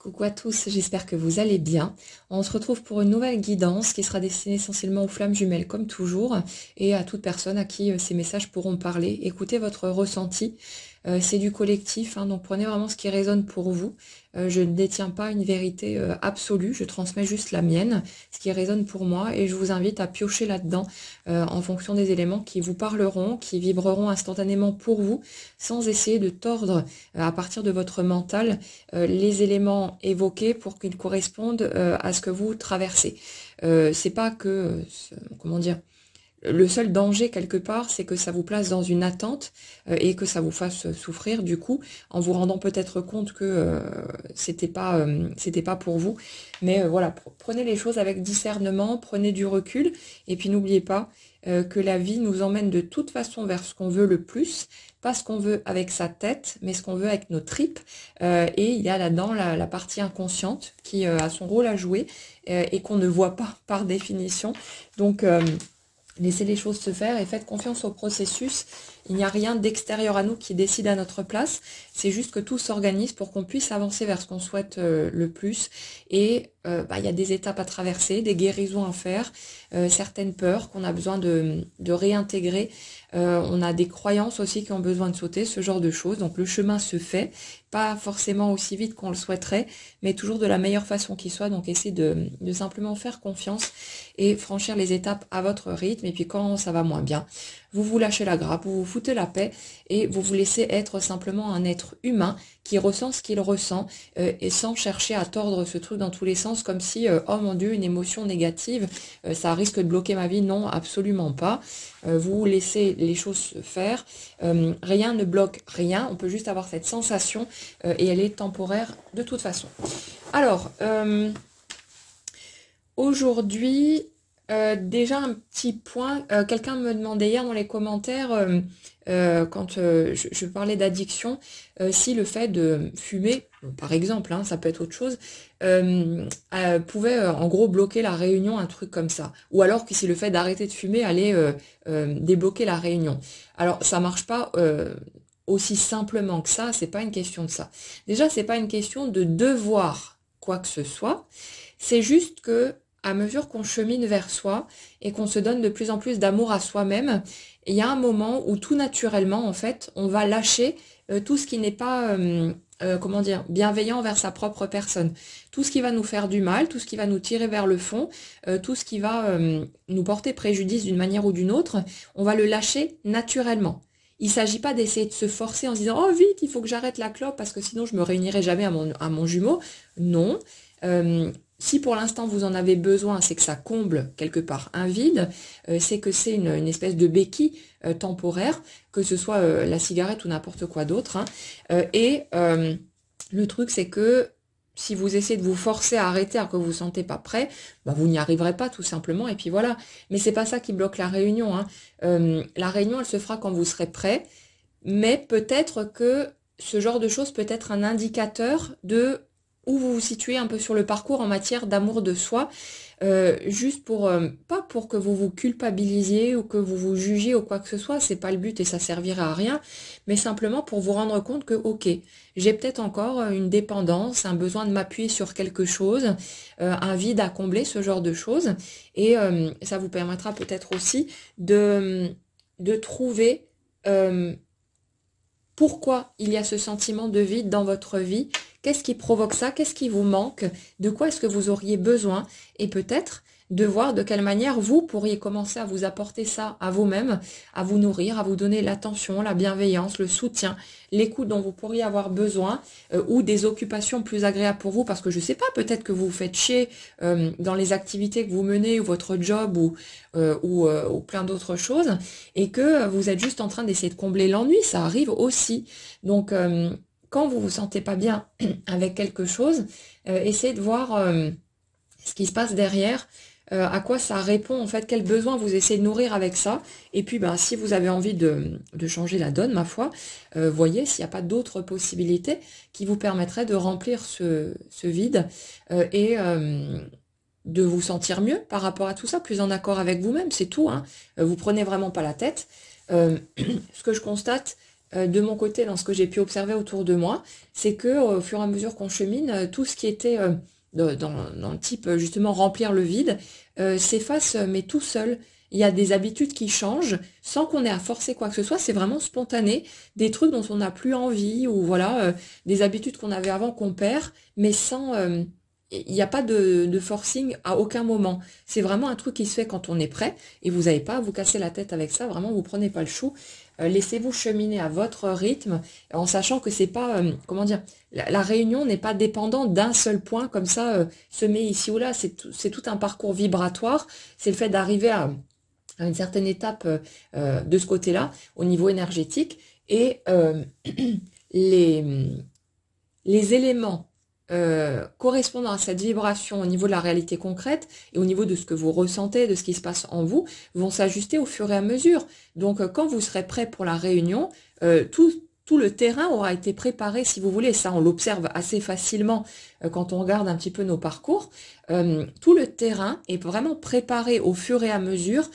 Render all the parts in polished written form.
Coucou à tous, j'espère que vous allez bien. On se retrouve pour une nouvelle guidance qui sera destinée essentiellement aux flammes jumelles comme toujours et à toute personne à qui ces messages pourront parler. Écoutez votre ressenti, c'est du collectif, hein, donc prenez vraiment ce qui résonne pour vous. Je ne détiens pas une vérité absolue, je transmets juste la mienne, ce qui résonne pour moi et je vous invite à piocher là-dedans en fonction des éléments qui vous parleront, qui vibreront instantanément pour vous, sans essayer de tordre à partir de votre mental les éléments évoqués pour qu'ils correspondent à ce que vous traversez. C'est pas que, comment dire, le seul danger quelque part, c'est que ça vous place dans une attente et que ça vous fasse souffrir du coup, en vous rendant peut-être compte que c'était pas pour vous. Mais voilà, prenez les choses avec discernement, prenez du recul et puis n'oubliez pas que la vie nous emmène de toute façon vers ce qu'on veut le plus, pas ce qu'on veut avec sa tête, mais ce qu'on veut avec nos tripes. Et il y a là-dedans la partie inconsciente qui a son rôle à jouer et qu'on ne voit pas par définition. Donc laissez les choses se faire et faites confiance au processus. Il n'y a rien d'extérieur à nous qui décide à notre place. C'est juste que tout s'organise pour qu'on puisse avancer vers ce qu'on souhaite le plus. Et il y a des étapes à traverser, des guérisons à faire, certaines peurs qu'on a besoin de réintégrer. On a des croyances aussi qui ont besoin de sauter, ce genre de choses. Donc le chemin se fait, pas forcément aussi vite qu'on le souhaiterait, mais toujours de la meilleure façon qui soit. Donc essayez de simplement faire confiance et franchir les étapes à votre rythme. Et puis quand ça va moins bien, vous vous lâchez la grappe, vous vous foutez la paix et vous vous laissez être simplement un être humain qui ressent ce qu'il ressent et sans chercher à tordre ce truc dans tous les sens comme si, oh mon Dieu, une émotion négative, ça risque de bloquer ma vie. Non, absolument pas. Vous laissez les choses se faire. Rien ne bloque rien. On peut juste avoir cette sensation et elle est temporaire de toute façon. Alors, aujourd'hui, déjà un petit point, quelqu'un me demandait hier dans les commentaires, quand je parlais d'addiction, si le fait de fumer, par exemple, hein, ça peut être autre chose, pouvait en gros bloquer la réunion, un truc comme ça. Ou alors que si le fait d'arrêter de fumer allait débloquer la réunion. Alors ça marche pas aussi simplement que ça, c'est pas une question de ça. Déjà, c'est pas une question de devoir quoi que ce soit, c'est juste que à mesure qu'on chemine vers soi et qu'on se donne de plus en plus d'amour à soi-même, il y a un moment où tout naturellement, en fait, on va lâcher tout ce qui n'est pas, comment dire, bienveillant vers sa propre personne. Tout ce qui va nous faire du mal, tout ce qui va nous tirer vers le fond, tout ce qui va nous porter préjudice d'une manière ou d'une autre, on va le lâcher naturellement. Il ne s'agit pas d'essayer de se forcer en se disant « Oh vite, il faut que j'arrête la clope parce que sinon je me réunirai jamais à mon jumeau. » Non. Si pour l'instant vous en avez besoin, c'est que ça comble quelque part un vide, c'est que c'est une espèce de béquille temporaire, que ce soit la cigarette ou n'importe quoi d'autre. Hein. Le truc, c'est que si vous essayez de vous forcer à arrêter alors que vous vous sentez pas prêt, vous n'y arriverez pas tout simplement, et puis voilà. Mais c'est pas ça qui bloque la réunion. Hein. La réunion, elle se fera quand vous serez prêt, mais peut-être que ce genre de choses peut être un indicateur de où vous vous situez un peu sur le parcours en matière d'amour de soi, juste pour, pas pour que vous vous culpabilisiez ou que vous vous jugiez ou quoi que ce soit, c'est pas le but et ça servira à rien, mais simplement pour vous rendre compte que, ok, j'ai peut-être encore une dépendance, un besoin de m'appuyer sur quelque chose, un vide à combler, ce genre de choses, et ça vous permettra peut-être aussi de trouver pourquoi il y a ce sentiment de vide dans votre vie. Qu'est-ce qui provoque ça? Qu'est-ce qui vous manque? De quoi est-ce que vous auriez besoin? Et peut-être de voir de quelle manière vous pourriez commencer à vous apporter ça à vous-même, à vous nourrir, à vous donner l'attention, la bienveillance, le soutien, l'écoute dont vous pourriez avoir besoin, ou des occupations plus agréables pour vous, parce que je sais pas, peut-être que vous vous faites chier dans les activités que vous menez, ou votre job, ou plein d'autres choses, et que vous êtes juste en train d'essayer de combler l'ennui, ça arrive aussi. Donc quand vous vous sentez pas bien avec quelque chose, essayez de voir ce qui se passe derrière, à quoi ça répond, en fait, quel besoin vous essayez de nourrir avec ça. Et puis, si vous avez envie de changer la donne, ma foi, voyez s'il n'y a pas d'autres possibilités qui vous permettraient de remplir ce vide et de vous sentir mieux par rapport à tout ça, plus en accord avec vous-même, c'est tout. Hein. Vous prenez vraiment pas la tête. Ce que je constate, de mon côté, dans ce que j'ai pu observer autour de moi, c'est que au fur et à mesure qu'on chemine, tout ce qui était dans le type justement remplir le vide s'efface, mais tout seul. Il y a des habitudes qui changent sans qu'on ait à forcer quoi que ce soit. C'est vraiment spontané, des trucs dont on n'a plus envie ou voilà, des habitudes qu'on avait avant qu'on perd, mais sans il n'y a pas de forcing à aucun moment. C'est vraiment un truc qui se fait quand on est prêt et vous n'avez pas à vous casser la tête avec ça. Vraiment, vous prenez pas le chou. Laissez-vous cheminer à votre rythme en sachant que c'est pas, comment dire, la réunion n'est pas dépendante d'un seul point comme ça, se met ici ou là. C'est tout un parcours vibratoire. C'est le fait d'arriver à une certaine étape de ce côté-là, au niveau énergétique. Et les, les éléments correspondant à cette vibration au niveau de la réalité concrète et au niveau de ce que vous ressentez, de ce qui se passe en vous, vont s'ajuster au fur et à mesure. Donc quand vous serez prêt pour la réunion, tout le terrain aura été préparé, si vous voulez. Ça, on l'observe assez facilement quand on regarde un petit peu nos parcours. Tout le terrain est vraiment préparé au fur et à mesure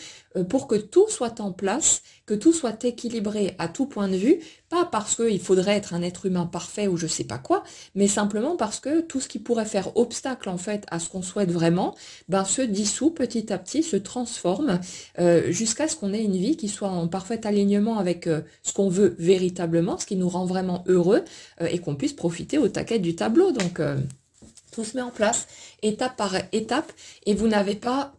pour que tout soit en place, que tout soit équilibré à tout point de vue, pas parce qu'il faudrait être un être humain parfait ou je sais pas quoi, mais simplement parce que tout ce qui pourrait faire obstacle en fait à ce qu'on souhaite vraiment, ben se dissout petit à petit, se transforme jusqu'à ce qu'on ait une vie qui soit en parfait alignement avec ce qu'on veut véritablement, ce qui nous rend vraiment heureux et qu'on puisse profiter au taquet du tableau. Donc tout se met en place étape par étape et vous n'avez pas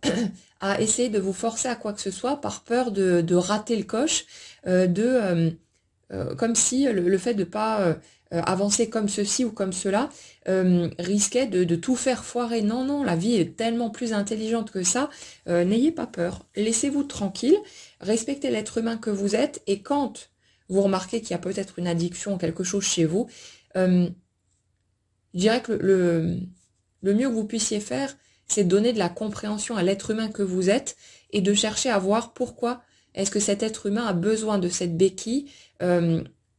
à essayer de vous forcer à quoi que ce soit par peur de rater le coche, comme si le fait de pas avancer comme ceci ou comme cela risquait de tout faire foirer. Non, non, la vie est tellement plus intelligente que ça. N'ayez pas peur, laissez-vous tranquille, respectez l'être humain que vous êtes et quand vous remarquez qu'il y a peut-être une addiction, quelque chose chez vous, je dirais que le mieux que vous puissiez faire, c'est de donner de la compréhension à l'être humain que vous êtes et de chercher à voir pourquoi est-ce que cet être humain a besoin de cette béquille,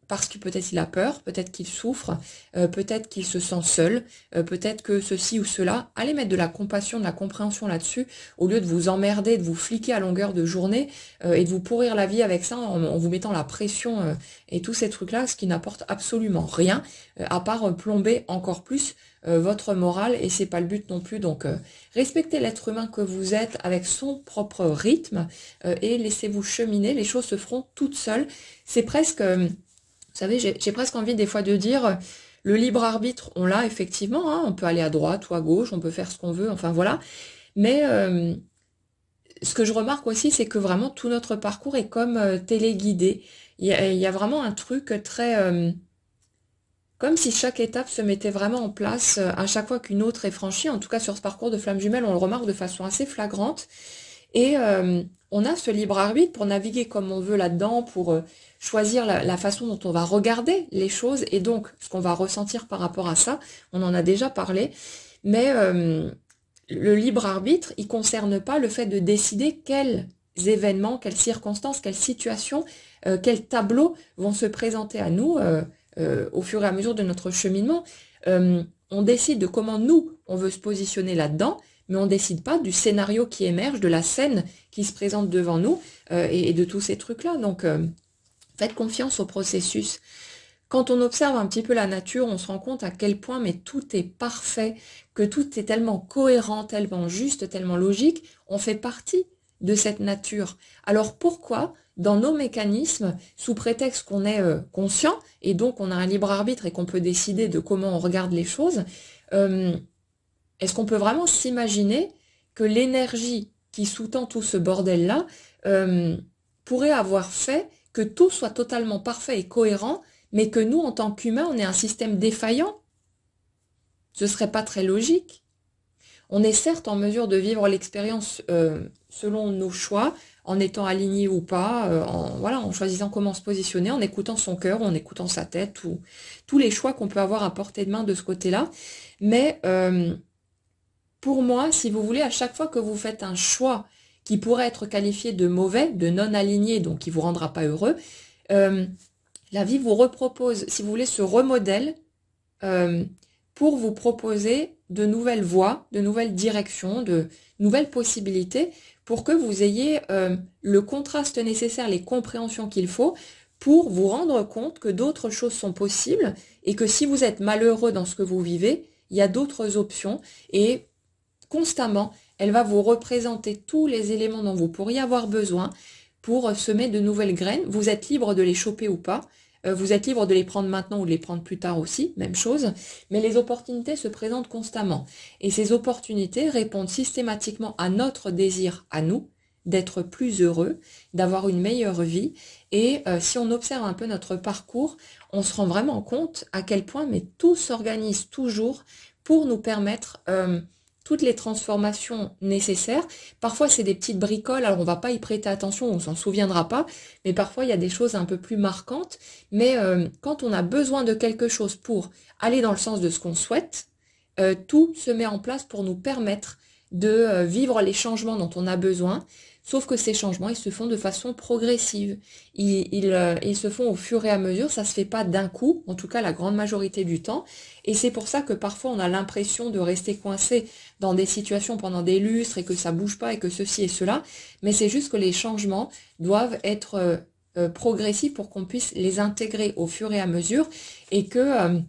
parce que peut-être il a peur, peut-être qu'il souffre, peut-être qu'il se sent seul, peut-être que ceci ou cela. Allez mettre de la compassion, de la compréhension là-dessus, au lieu de vous emmerder, de vous fliquer à longueur de journée et de vous pourrir la vie avec ça en vous mettant la pression et tous ces trucs-là, ce qui n'apporte absolument rien, à part plomber encore plus votre morale, et c'est pas le but non plus. Donc respectez l'être humain que vous êtes avec son propre rythme et laissez-vous cheminer, les choses se feront toutes seules. C'est presque... vous savez, j'ai presque envie des fois de dire, le libre arbitre, on l'a effectivement, hein, on peut aller à droite ou à gauche, on peut faire ce qu'on veut, enfin voilà. Mais ce que je remarque aussi, c'est que vraiment tout notre parcours est comme téléguidé. Il y a vraiment un truc très... comme si chaque étape se mettait vraiment en place à chaque fois qu'une autre est franchie. En tout cas, sur ce parcours de flamme jumelle, on le remarque de façon assez flagrante. Et on a ce libre arbitre pour naviguer comme on veut là-dedans, pour choisir la façon dont on va regarder les choses et donc ce qu'on va ressentir par rapport à ça. On en a déjà parlé. Mais le libre arbitre, il concerne pas le fait de décider quels événements, quelles circonstances, quelles situations, quels tableaux vont se présenter à nous au fur et à mesure de notre cheminement. On décide de comment nous, on veut se positionner là-dedans, mais on décide pas du scénario qui émerge, de la scène qui se présente devant nous et de tous ces trucs-là. Donc, faites confiance au processus. Quand on observe un petit peu la nature, on se rend compte à quel point mais tout est parfait, que tout est tellement cohérent, tellement juste, tellement logique. On fait partie de cette nature. Alors pourquoi, dans nos mécanismes, sous prétexte qu'on est conscient, et donc on a un libre arbitre et qu'on peut décider de comment on regarde les choses, est-ce qu'on peut vraiment s'imaginer que l'énergie qui sous-tend tout ce bordel-là pourrait avoir fait que tout soit totalement parfait et cohérent, mais que nous, en tant qu'humains, on ait un système défaillant? Ce serait pas très logique. On est certes en mesure de vivre l'expérience selon nos choix, en étant aligné ou pas, en choisissant comment se positionner, en écoutant son cœur, en écoutant sa tête, tous les choix qu'on peut avoir à portée de main de ce côté-là. Mais pour moi, si vous voulez, à chaque fois que vous faites un choix qui pourrait être qualifié de mauvais, de non aligné, donc qui vous rendra pas heureux, la vie vous repropose, si vous voulez, ce remodèle pour vous proposer de nouvelles voies, de nouvelles directions, de nouvelles possibilités pour que vous ayez le contraste nécessaire, les compréhensions qu'il faut pour vous rendre compte que d'autres choses sont possibles et que si vous êtes malheureux dans ce que vous vivez, il y a d'autres options et constamment, elle va vous représenter tous les éléments dont vous pourriez avoir besoin pour semer de nouvelles graines. Vous êtes libre de les choper ou pas. Vous êtes libre de les prendre maintenant ou de les prendre plus tard aussi, même chose. Mais les opportunités se présentent constamment. Et ces opportunités répondent systématiquement à notre désir, à nous, d'être plus heureux, d'avoir une meilleure vie. Et si on observe un peu notre parcours, on se rend vraiment compte à quel point mais tout s'organise toujours pour nous permettre toutes les transformations nécessaires. Parfois, c'est des petites bricoles, alors on va pas y prêter attention, on s'en souviendra pas, mais parfois, il y a des choses un peu plus marquantes. Mais quand on a besoin de quelque chose pour aller dans le sens de ce qu'on souhaite, tout se met en place pour nous permettre de vivre les changements dont on a besoin. Sauf que ces changements, ils se font de façon progressive. Ils se font au fur et à mesure, ça se fait pas d'un coup, en tout cas la grande majorité du temps. Et c'est pour ça que parfois on a l'impression de rester coincé dans des situations pendant des lustres et que ça bouge pas et que ceci et cela. Mais c'est juste que les changements doivent être progressifs pour qu'on puisse les intégrer au fur et à mesure et que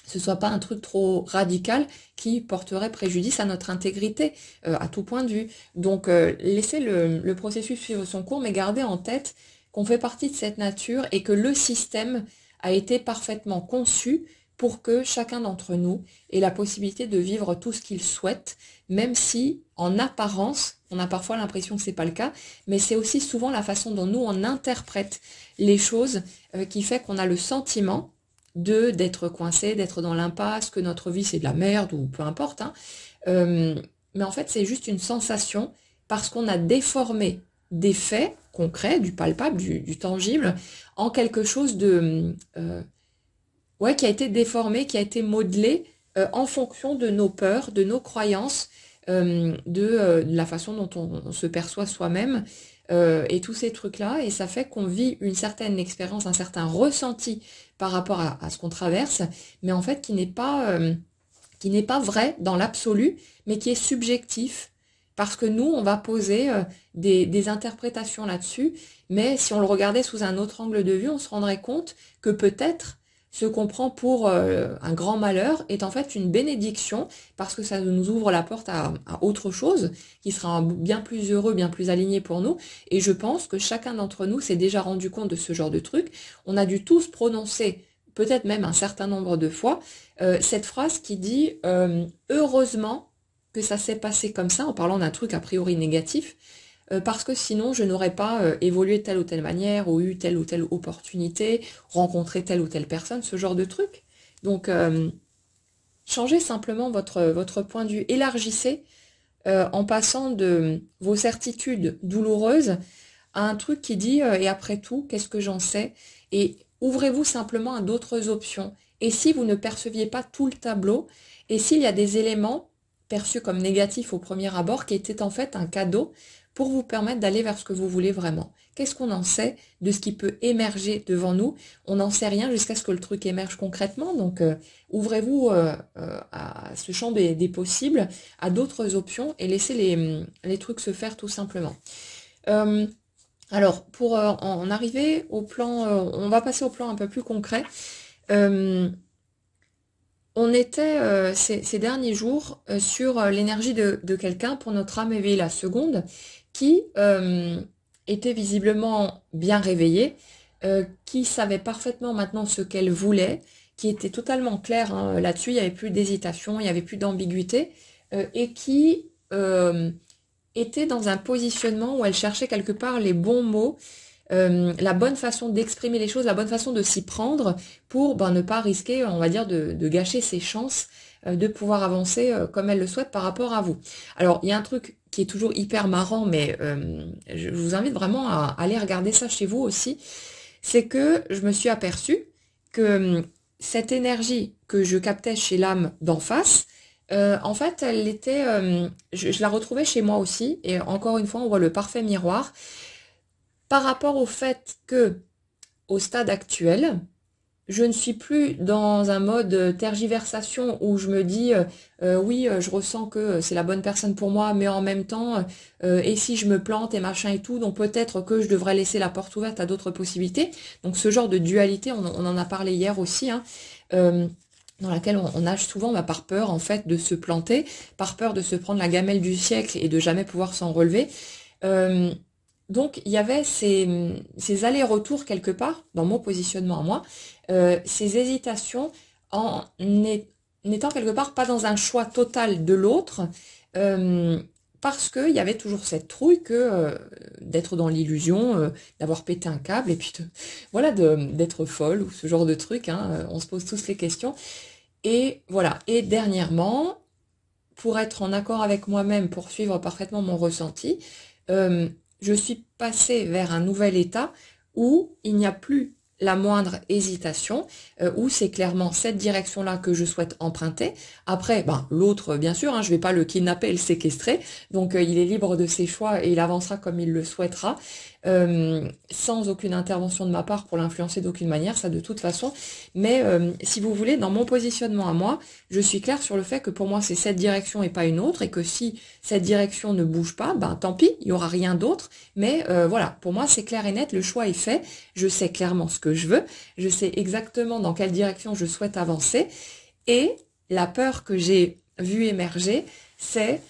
ce soit pas un truc trop radical qui porterait préjudice à notre intégrité, à tout point de vue. Donc, laissez le processus suivre son cours, mais gardez en tête qu'on fait partie de cette nature et que le système a été parfaitement conçu pour que chacun d'entre nous ait la possibilité de vivre tout ce qu'il souhaite, même si, en apparence, on a parfois l'impression que c'est pas le cas, mais c'est aussi souvent la façon dont nous, on interprète les choses qui fait qu'on a le sentiment d'être coincé, d'être dans l'impasse, que notre vie c'est de la merde ou peu importe. Hein. Mais en fait, c'est juste une sensation parce qu'on a déformé des faits concrets, du palpable, du tangible, en quelque chose de ouais, qui a été déformé, qui a été modelé en fonction de nos peurs, de nos croyances, de la façon dont on se perçoit soi-même. Et tous ces trucs-là, et ça fait qu'on vit une certaine expérience, un certain ressenti par rapport à ce qu'on traverse, mais en fait qui n'est pas vrai dans l'absolu, mais qui est subjectif, parce que nous, on va poser des interprétations là-dessus, mais si on le regardait sous un autre angle de vue, on se rendrait compte que peut-être ce qu'on prend pour un grand malheur est en fait une bénédiction parce que ça nous ouvre la porte à autre chose qui sera bien plus heureux, bien plus aligné pour nous. Et je pense que chacun d'entre nous s'est déjà rendu compte de ce genre de truc. On a dû tous prononcer, peut-être même un certain nombre de fois, cette phrase qui dit heureusement que ça s'est passé comme ça, en parlant d'un truc a priori négatif, parce que sinon je n'aurais pas évolué de telle ou telle manière ou eu telle ou telle opportunité, rencontré telle ou telle personne, ce genre de truc. Donc changez simplement votre point de vue, élargissez en passant de vos certitudes douloureuses à un truc qui dit et après tout, qu'est-ce que j'en sais? Et ouvrez-vous simplement à d'autres options. Et si vous ne perceviez pas tout le tableau, et s'il y a des éléments perçus comme négatifs au premier abord qui étaient en fait un cadeau pour vous permettre d'aller vers ce que vous voulez vraiment. Qu'est-ce qu'on en sait de ce qui peut émerger devant nous? On n'en sait rien jusqu'à ce que le truc émerge concrètement. Donc, ouvrez-vous à ce champ des possibles, à d'autres options et laissez les trucs se faire tout simplement. Alors, pour en arriver au plan, on va passer au plan un peu plus concret. On était ces derniers jours sur l'énergie de quelqu'un pour notre âme éveillée la seconde qui était visiblement bien réveillée, qui savait parfaitement maintenant ce qu'elle voulait, qui était totalement claire hein, là-dessus, il n'y avait plus d'hésitation, il n'y avait plus d'ambiguïté, et qui était dans un positionnement où elle cherchait quelque part les bons mots, la bonne façon d'exprimer les choses, la bonne façon de s'y prendre pour ne pas risquer, on va dire, de gâcher ses chances de pouvoir avancer comme elle le souhaite par rapport à vous. Alors, il y a un truc qui est toujours hyper marrant, mais je vous invite vraiment à aller regarder ça chez vous aussi, c'est que je me suis aperçue que cette énergie que je captais chez l'âme d'en face, en fait, elle était, je la retrouvais chez moi aussi, et encore une fois, on voit le parfait miroir, par rapport au fait que, au stade actuel, je ne suis plus dans un mode tergiversation où je me dis oui, je ressens que c'est la bonne personne pour moi, mais en même temps, et si je me plante et machin et tout, donc peut-être que je devrais laisser la porte ouverte à d'autres possibilités. Donc ce genre de dualité, on en a parlé hier aussi, hein, dans laquelle on nage souvent par peur en fait de se planter, par peur de se prendre la gamelle du siècle et de jamais pouvoir s'en relever. Euh, donc il y avait ces allers-retours quelque part dans mon positionnement à moi, ces hésitations en n'étant quelque part pas dans un choix total de l'autre, euh, parce qu'il y avait toujours cette trouille que d'être dans l'illusion, d'avoir pété un câble et puis voilà d'être folle ou ce genre de truc. Hein, on se pose tous les questions. Et voilà. Et dernièrement, pour être en accord avec moi-même, pour suivre parfaitement mon ressenti, euh, je suis passée vers un nouvel état où il n'y a plus la moindre hésitation, où c'est clairement cette direction-là que je souhaite emprunter. Après, ben, l'autre, bien sûr, hein, je vais pas le kidnapper et le séquestrer, donc il est libre de ses choix et il avancera comme il le souhaitera, sans aucune intervention de ma part pour l'influencer d'aucune manière, ça de toute façon. Mais si vous voulez, dans mon positionnement à moi, je suis claire sur le fait que pour moi c'est cette direction et pas une autre, et que si cette direction ne bouge pas, ben tant pis, il y aura rien d'autre. Mais voilà, pour moi c'est clair et net, le choix est fait, je sais clairement ce que je veux, je sais exactement dans quelle direction je souhaite avancer, et la peur que j'ai vue émerger, c'est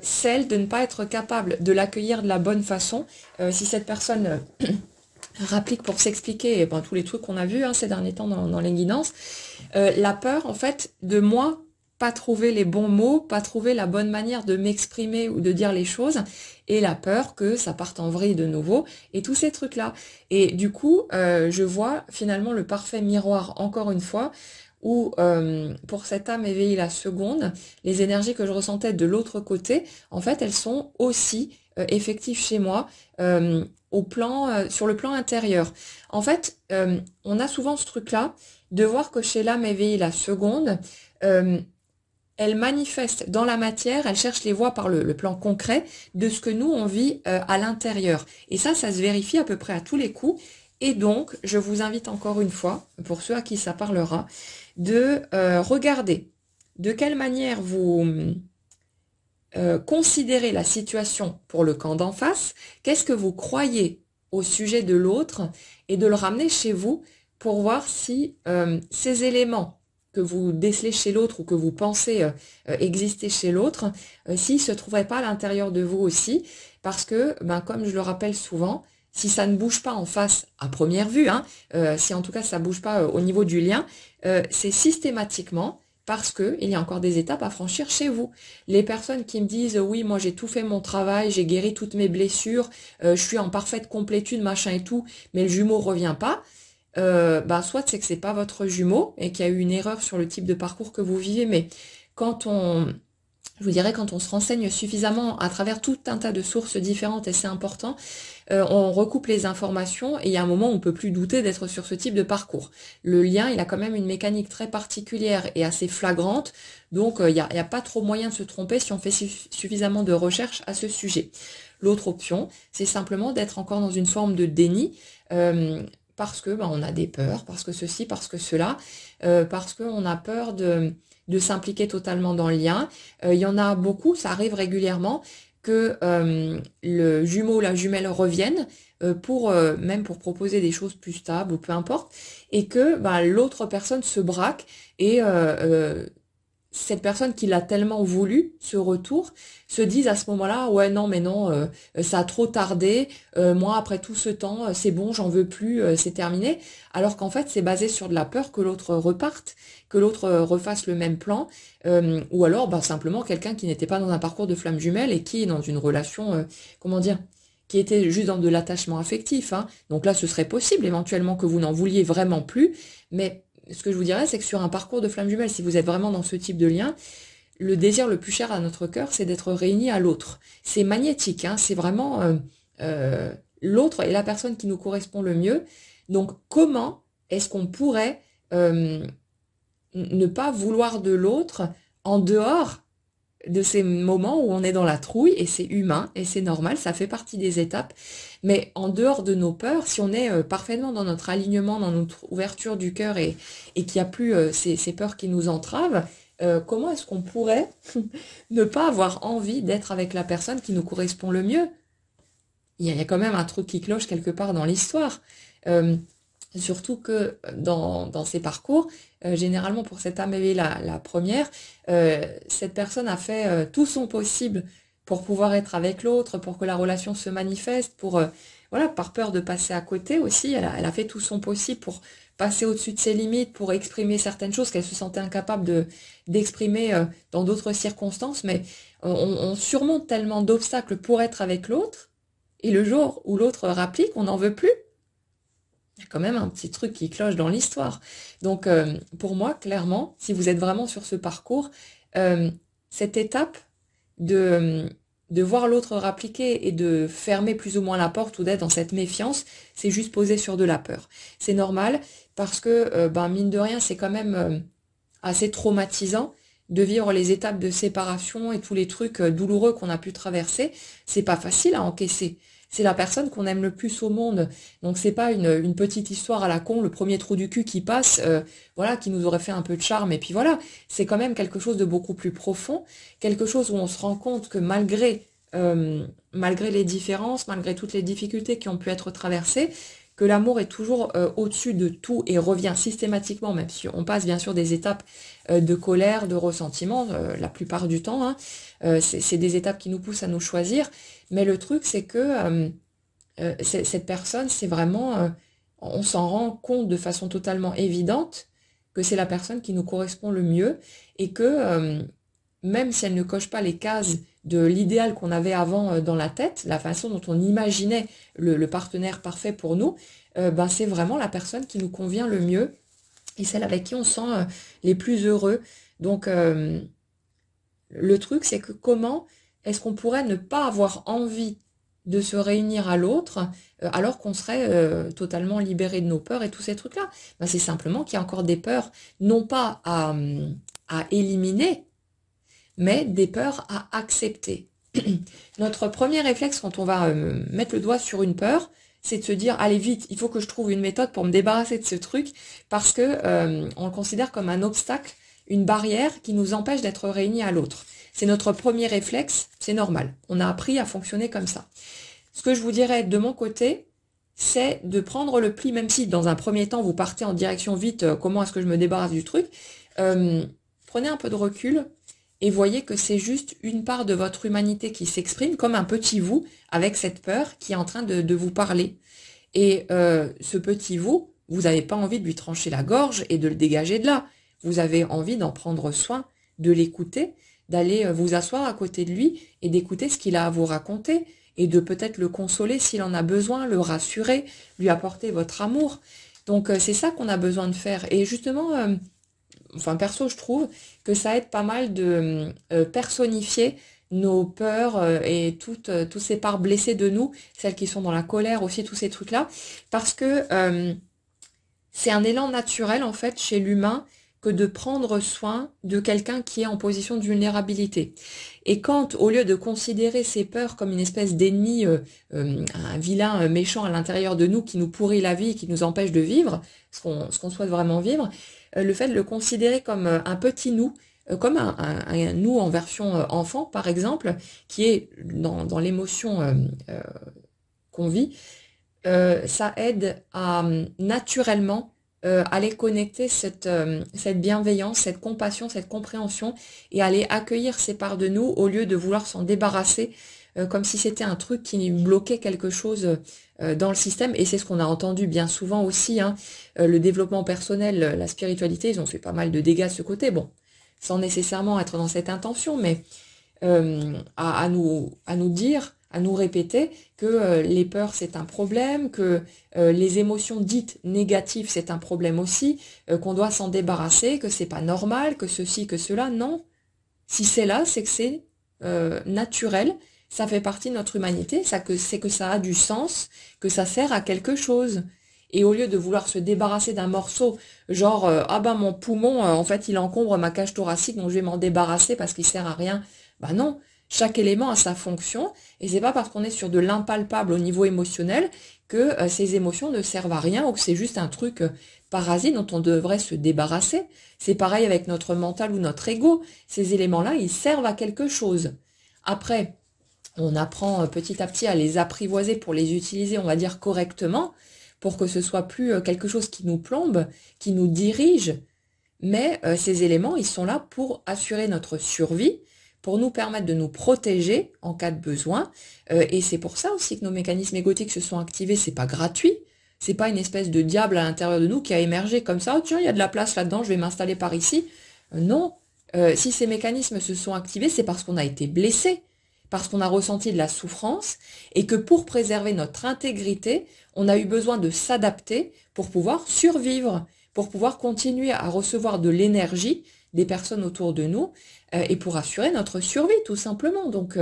celle de ne pas être capable de l'accueillir de la bonne façon. Si cette personne rapplique pour s'expliquer, et ben, tous les trucs qu'on a vus hein, ces derniers temps dans les guidances, la peur en fait de moi pas trouver les bons mots, pas trouver la bonne manière de m'exprimer ou de dire les choses, et la peur que ça parte en vrille de nouveau, et tous ces trucs-là. Et du coup, je vois finalement le parfait miroir, encore une fois, où pour cette âme éveillée la seconde, les énergies que je ressentais de l'autre côté, en fait, elles sont aussi effectives chez moi, sur le plan intérieur. En fait, on a souvent ce truc-là, de voir que chez l'âme éveillée la seconde, euh, elle manifeste dans la matière, elle cherche les voies par le plan concret de ce que nous, on vit à l'intérieur. Et ça se vérifie à peu près à tous les coups. Et donc, je vous invite encore une fois, pour ceux à qui ça parlera, de regarder de quelle manière vous considérez la situation pour le camp d'en face, qu'est-ce que vous croyez au sujet de l'autre, et de le ramener chez vous pour voir si ces éléments que vous décelez chez l'autre ou que vous pensez exister chez l'autre, s'ils se trouveraient pas à l'intérieur de vous aussi, parce que, ben, comme je le rappelle souvent, si ça ne bouge pas en face à première vue, hein, si en tout cas ça bouge pas au niveau du lien, c'est systématiquement parce que il y a encore des étapes à franchir chez vous. Les personnes qui me disent oui, moi j'ai tout fait mon travail, j'ai guéri toutes mes blessures, je suis en parfaite complétude, machin et tout, mais le jumeau revient pas, bah soit c'est que c'est pas votre jumeau et qu'il y a eu une erreur sur le type de parcours que vous vivez, mais quand je vous dirais, quand on se renseigne suffisamment à travers tout un tas de sources différentes, et c'est important, on recoupe les informations et il y a un moment où on peut plus douter d'être sur ce type de parcours. Le lien, il a quand même une mécanique très particulière et assez flagrante, donc il y a pas trop moyen de se tromper si on fait suffisamment de recherches à ce sujet. L'autre option, c'est simplement d'être encore dans une forme de déni, parce que on a des peurs, parce que ceci, parce que cela, parce qu'on a peur de s'impliquer totalement dans le lien. Il y en a beaucoup, ça arrive régulièrement, que le jumeau ou la jumelle reviennent même pour proposer des choses plus stables ou peu importe, et que l'autre personne se braque et cette personne qui l'a tellement voulu, ce retour, se dise à ce moment-là, ouais non mais non, ça a trop tardé, moi après tout ce temps, c'est bon, j'en veux plus, c'est terminé, alors qu'en fait c'est basé sur de la peur que l'autre reparte, que l'autre refasse le même plan, ou alors simplement quelqu'un qui n'était pas dans un parcours de flamme jumelle et qui est dans une relation, comment dire, qui était juste dans de l'attachement affectif, hein. Donc là ce serait possible éventuellement que vous n'en vouliez vraiment plus, mais ce que je vous dirais, c'est que sur un parcours de flamme jumelle, si vous êtes vraiment dans ce type de lien, le désir le plus cher à notre cœur, c'est d'être réuni à l'autre. C'est magnétique, hein, c'est vraiment l'autre est la personne qui nous correspond le mieux. Donc comment est-ce qu'on pourrait ne pas vouloir de l'autre en dehors de ces moments où on est dans la trouille, et c'est humain, et c'est normal, ça fait partie des étapes. Mais en dehors de nos peurs, si on est parfaitement dans notre alignement, dans notre ouverture du cœur, et qu'il n'y a plus ces peurs qui nous entravent, comment est-ce qu'on pourrait ne pas avoir envie d'être avec la personne qui nous correspond le mieux? Il y a quand même un truc qui cloche quelque part dans l'histoire. Euh, Surtout que dans ces parcours, généralement pour cette âme éveillée, la première, cette personne a fait tout son possible pour pouvoir être avec l'autre, pour que la relation se manifeste, voilà, par peur de passer à côté aussi, elle a fait tout son possible pour passer au-dessus de ses limites, pour exprimer certaines choses qu'elle se sentait incapable d'exprimer dans d'autres circonstances, mais on surmonte tellement d'obstacles pour être avec l'autre, et le jour où l'autre rapplique, on n'en veut plus. Il y a quand même un petit truc qui cloche dans l'histoire. Donc, pour moi, clairement, si vous êtes vraiment sur ce parcours, euh, cette étape de voir l'autre rappliquer et de fermer plus ou moins la porte ou d'être dans cette méfiance, c'est juste posé sur de la peur. C'est normal parce que, mine de rien, c'est quand même assez traumatisant de vivre les étapes de séparation et tous les trucs douloureux qu'on a pu traverser. C'est pas facile à encaisser. C'est la personne qu'on aime le plus au monde. Donc c'est pas une petite histoire à la con, le premier trou du cul qui passe, voilà, qui nous aurait fait un peu de charme. Et puis voilà, c'est quand même quelque chose de beaucoup plus profond, quelque chose où on se rend compte que malgré les différences, malgré toutes les difficultés qui ont pu être traversées, que l'amour est toujours au-dessus de tout et revient systématiquement, même si on passe bien sûr des étapes de colère, de ressentiment, la plupart du temps, hein. C'est des étapes qui nous poussent à nous choisir. Mais le truc, c'est que cette personne, c'est vraiment, on s'en rend compte de façon totalement évidente que c'est la personne qui nous correspond le mieux et que même si elle ne coche pas les cases de l'idéal qu'on avait avant dans la tête, la façon dont on imaginait le partenaire parfait pour nous, c'est vraiment la personne qui nous convient le mieux et celle avec qui on se sent les plus heureux. Donc le truc, c'est que comment est-ce qu'on pourrait ne pas avoir envie de se réunir à l'autre alors qu'on serait totalement libéré de nos peurs et tous ces trucs-là? C'est simplement qu'il y a encore des peurs, non pas à éliminer, mais des peurs à accepter. Notre premier réflexe quand on va mettre le doigt sur une peur, c'est de se dire, allez vite, il faut que je trouve une méthode pour me débarrasser de ce truc, parce que on le considère comme un obstacle, une barrière qui nous empêche d'être réunis à l'autre. C'est notre premier réflexe, c'est normal. On a appris à fonctionner comme ça. Ce que je vous dirais de mon côté, c'est de prendre le pli, même si dans un premier temps vous partez en direction vite, comment est-ce que je me débarrasse du truc, prenez un peu de recul et voyez que c'est juste une part de votre humanité qui s'exprime comme un petit vous avec cette peur qui est en train de vous parler. Et ce petit vous, vous n'avez pas envie de lui trancher la gorge et de le dégager de là. Vous avez envie d'en prendre soin, de l'écouter, d'aller vous asseoir à côté de lui et d'écouter ce qu'il a à vous raconter et de peut-être le consoler s'il en a besoin, le rassurer, lui apporter votre amour. Donc c'est ça qu'on a besoin de faire. Et justement, perso, je trouve que ça aide pas mal de personnifier nos peurs et toutes ces parts blessées de nous, celles qui sont dans la colère aussi, tous ces trucs-là, parce que c'est un élan naturel en fait chez l'humain que de prendre soin de quelqu'un qui est en position de vulnérabilité. Et quand, au lieu de considérer ces peurs comme une espèce d'ennemi, un vilain méchant à l'intérieur de nous qui nous pourrit la vie, qui nous empêche de vivre, ce qu'on souhaite vraiment vivre, le fait de le considérer comme un petit nous, comme un nous en version enfant par exemple, qui est dans l'émotion qu'on vit, ça aide à naturellement aller connecter cette bienveillance, cette compassion, cette compréhension et aller accueillir ces parts de nous au lieu de vouloir s'en débarrasser comme si c'était un truc qui bloquait quelque chose dans le système. Et c'est ce qu'on a entendu bien souvent aussi, hein, le développement personnel, la spiritualité, ils ont fait pas mal de dégâts de ce côté. Bon, sans nécessairement être dans cette intention, mais à nous dire, à nous répéter que les peurs c'est un problème, que les émotions dites négatives c'est un problème aussi, qu'on doit s'en débarrasser, que c'est pas normal, que ceci, que cela. Non, si c'est là, c'est que c'est naturel, ça fait partie de notre humanité, c'est que ça a du sens, que ça sert à quelque chose. Et au lieu de vouloir se débarrasser d'un morceau, genre mon poumon, en fait il encombre ma cage thoracique, donc je vais m'en débarrasser parce qu'il sert à rien Ben non, chaque élément a sa fonction, et c'est pas parce qu'on est sur de l'impalpable au niveau émotionnel que ces émotions ne servent à rien ou que c'est juste un truc parasite dont on devrait se débarrasser. C'est pareil avec notre mental ou notre ego. Ces éléments-là, ils servent à quelque chose. Après, on apprend petit à petit à les apprivoiser pour les utiliser, on va dire, correctement, pour que ce soit plus quelque chose qui nous plombe, qui nous dirige. Mais ces éléments, ils sont là pour assurer notre survie, pour nous permettre de nous protéger en cas de besoin. Et c'est pour ça aussi que nos mécanismes égotiques se sont activés. C'est pas gratuit. C'est pas une espèce de diable à l'intérieur de nous qui a émergé comme ça. Oh, tiens, il y a de la place là-dedans, je vais m'installer par ici. Non. Si ces mécanismes se sont activés, c'est parce qu'on a été blessé, parce qu'on a ressenti de la souffrance et que pour préserver notre intégrité, on a eu besoin de s'adapter pour pouvoir survivre, pour pouvoir continuer à recevoir de l'énergie des personnes autour de nous et pour assurer notre survie tout simplement. Donc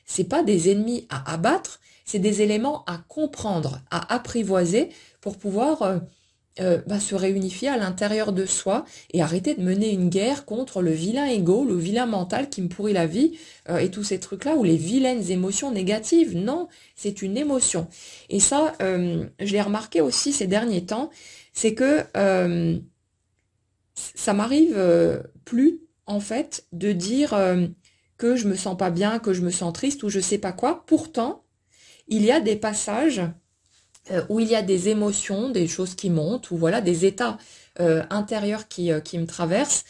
c'est pas des ennemis à abattre, c'est des éléments à comprendre, à apprivoiser pour pouvoir se réunifier à l'intérieur de soi et arrêter de mener une guerre contre le vilain ego, le vilain mental qui me pourrit la vie et tous ces trucs-là ou les vilaines émotions négatives. Non, c'est une émotion. Et ça, je l'ai remarqué aussi ces derniers temps, c'est que ça m'arrive plus en fait de dire que je me sens pas bien, que je me sens triste ou je sais pas quoi. Pourtant, il y a des passages où il y a des émotions, des choses qui montent, ou voilà, des états intérieurs qui me traversent,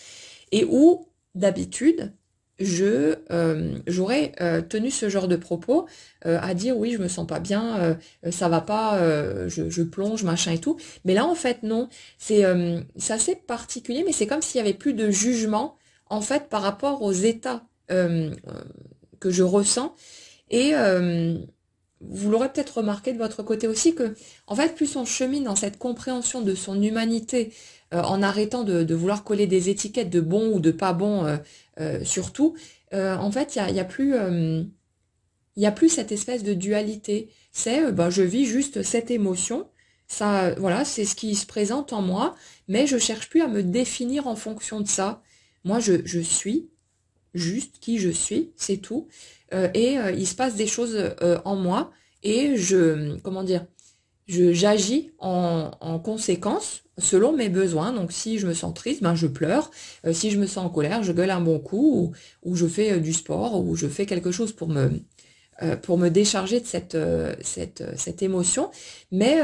et où, d'habitude, j'aurais tenu ce genre de propos à dire oui, je me sens pas bien, ça va pas, je plonge, machin et tout. Mais là, en fait, non. C'est assez particulier, mais c'est comme s'il y avait plus de jugement, en fait, par rapport aux états que je ressens. Et vous l'aurez peut-être remarqué de votre côté aussi que, en fait, plus on chemine dans cette compréhension de son humanité, en arrêtant de vouloir coller des étiquettes de bon ou de pas bon, surtout, en fait, il y a plus cette espèce de dualité. C'est, je vis juste cette émotion, ça, voilà, c'est ce qui se présente en moi, mais je cherche plus à me définir en fonction de ça. Moi, je suis juste qui je suis, c'est tout. Il se passe des choses en moi et comment dire, j'agis en conséquence selon mes besoins. Donc si je me sens triste, ben je pleure. Si je me sens en colère, je gueule un bon coup ou je fais du sport ou je fais quelque chose pour me décharger de cette émotion. Mais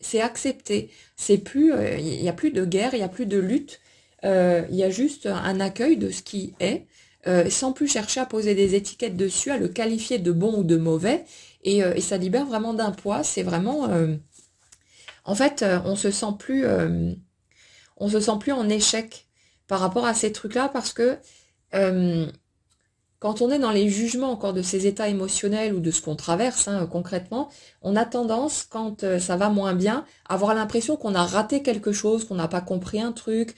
c'est accepté. C'est plus, il y a plus de guerre, il y a plus de lutte. Il y a juste un accueil de ce qui est. Sans plus chercher à poser des étiquettes dessus, à le qualifier de bon ou de mauvais, et ça libère vraiment d'un poids. C'est vraiment, en fait, on se sent plus en échec par rapport à ces trucs-là parce que euh, quand on est dans les jugements encore de ces états émotionnels ou de ce qu'on traverse concrètement, on a tendance, quand ça va moins bien, à avoir l'impression qu'on a raté quelque chose, qu'on n'a pas compris un truc,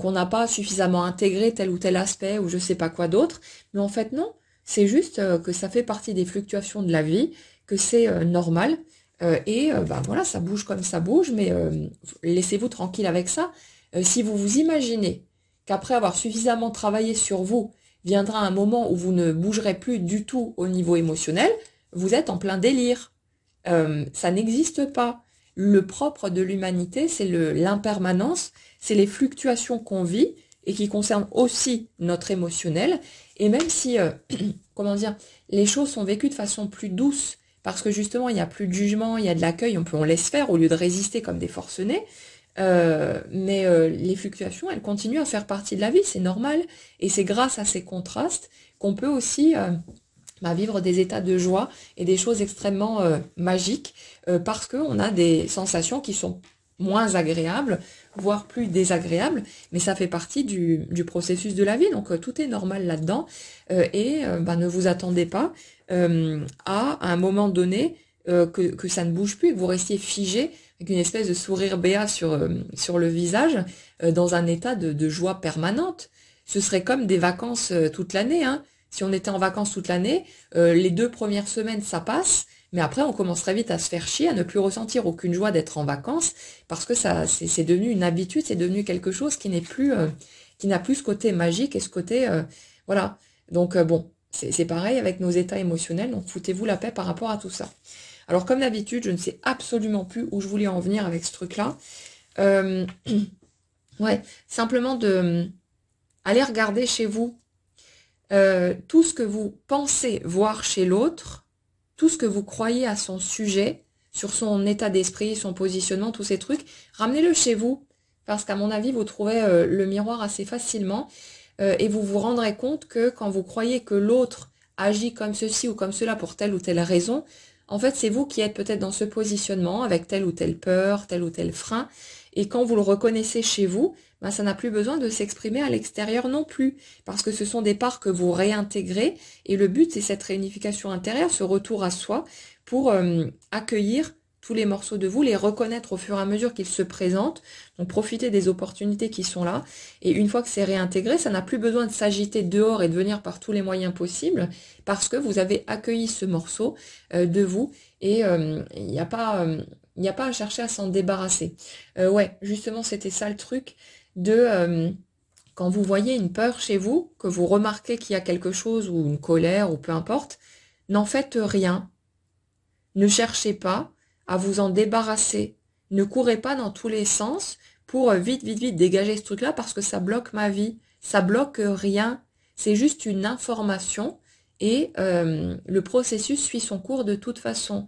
qu'on n'a pas suffisamment intégré tel ou tel aspect ou je sais pas quoi d'autre. Mais en fait non, c'est juste que ça fait partie des fluctuations de la vie, que c'est normal. Voilà, ça bouge comme ça bouge, mais laissez-vous tranquille avec ça. Si vous vous imaginez qu'après avoir suffisamment travaillé sur vous, viendra un moment où vous ne bougerez plus du tout au niveau émotionnel, vous êtes en plein délire. Ça n'existe pas. Le propre de l'humanité, c'est l'impermanence, c'est les fluctuations qu'on vit et qui concernent aussi notre émotionnel. Et même si, comment dire, les choses sont vécues de façon plus douce, parce que justement, il n'y a plus de jugement, il y a de l'accueil, on laisse faire au lieu de résister comme des forcenés, les fluctuations, elles continuent à faire partie de la vie, c'est normal. Et c'est grâce à ces contrastes qu'on peut aussi vivre des états de joie et des choses extrêmement magiques parce qu'on a des sensations qui sont moins agréables, voire plus désagréables, mais ça fait partie du processus de la vie, donc tout est normal là-dedans. Ne vous attendez pas à un moment donné que ça ne bouge plus, que vous restiez figé avec une espèce de sourire béat sur le visage, dans un état de joie permanente. Ce serait comme des vacances toute l'année, hein. Si on était en vacances toute l'année, les 2 premières semaines, ça passe, mais après, on commencerait vite à se faire chier, à ne plus ressentir aucune joie d'être en vacances, parce que ça, c'est devenu une habitude, c'est devenu quelque chose qui n'est plus, qui n'a plus ce côté magique et ce côté, voilà. Donc bon, C'est pareil avec nos états émotionnels, donc foutez-vous la paix par rapport à tout ça. Alors comme d'habitude, je ne sais absolument plus où je voulais en venir avec ce truc-là. Euh, ouais, simplement de aller regarder chez vous tout ce que vous pensez voir chez l'autre, tout ce que vous croyez à son sujet, sur son état d'esprit, son positionnement, tous ces trucs, ramenez-le chez vous, parce qu'à mon avis, vous trouverez le miroir assez facilement, et vous vous rendrez compte que quand vous croyez que l'autre agit comme ceci ou comme cela pour telle ou telle raison, en fait, c'est vous qui êtes peut-être dans ce positionnement, avec telle ou telle peur, tel ou tel frein, et quand vous le reconnaissez chez vous, ben, ça n'a plus besoin de s'exprimer à l'extérieur non plus, parce que ce sont des parts que vous réintégrez, et le but c'est cette réunification intérieure, ce retour à soi, pour accueillir tous les morceaux de vous, les reconnaître au fur et à mesure qu'ils se présentent, donc profiter des opportunités qui sont là, et une fois que c'est réintégré, ça n'a plus besoin de s'agiter dehors et de venir par tous les moyens possibles, parce que vous avez accueilli ce morceau de vous, et il n'y a pas... il n'y a pas à chercher à s'en débarrasser. Ouais, justement, c'était ça le truc de quand vous voyez une peur chez vous, que vous remarquez qu'il y a quelque chose ou une colère ou peu importe, n'en faites rien. Ne cherchez pas à vous en débarrasser. Ne courez pas dans tous les sens pour vite, vite, vite dégager ce truc-là parce que ça bloque ma vie. Ça bloque rien. C'est juste une information et le processus suit son cours de toute façon.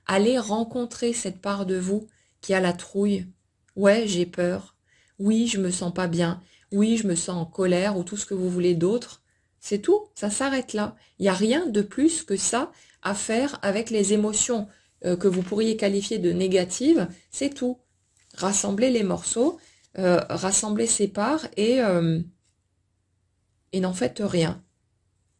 Allez rencontrer cette part de vous qui a la trouille. Ouais, j'ai peur. Oui, je me sens pas bien. Oui, je me sens en colère ou tout ce que vous voulez d'autre. C'est tout, ça s'arrête là. Il n'y a rien de plus que ça à faire avec les émotions que vous pourriez qualifier de négatives. C'est tout. Rassembler les morceaux, rassembler ces parts et n'en faites rien.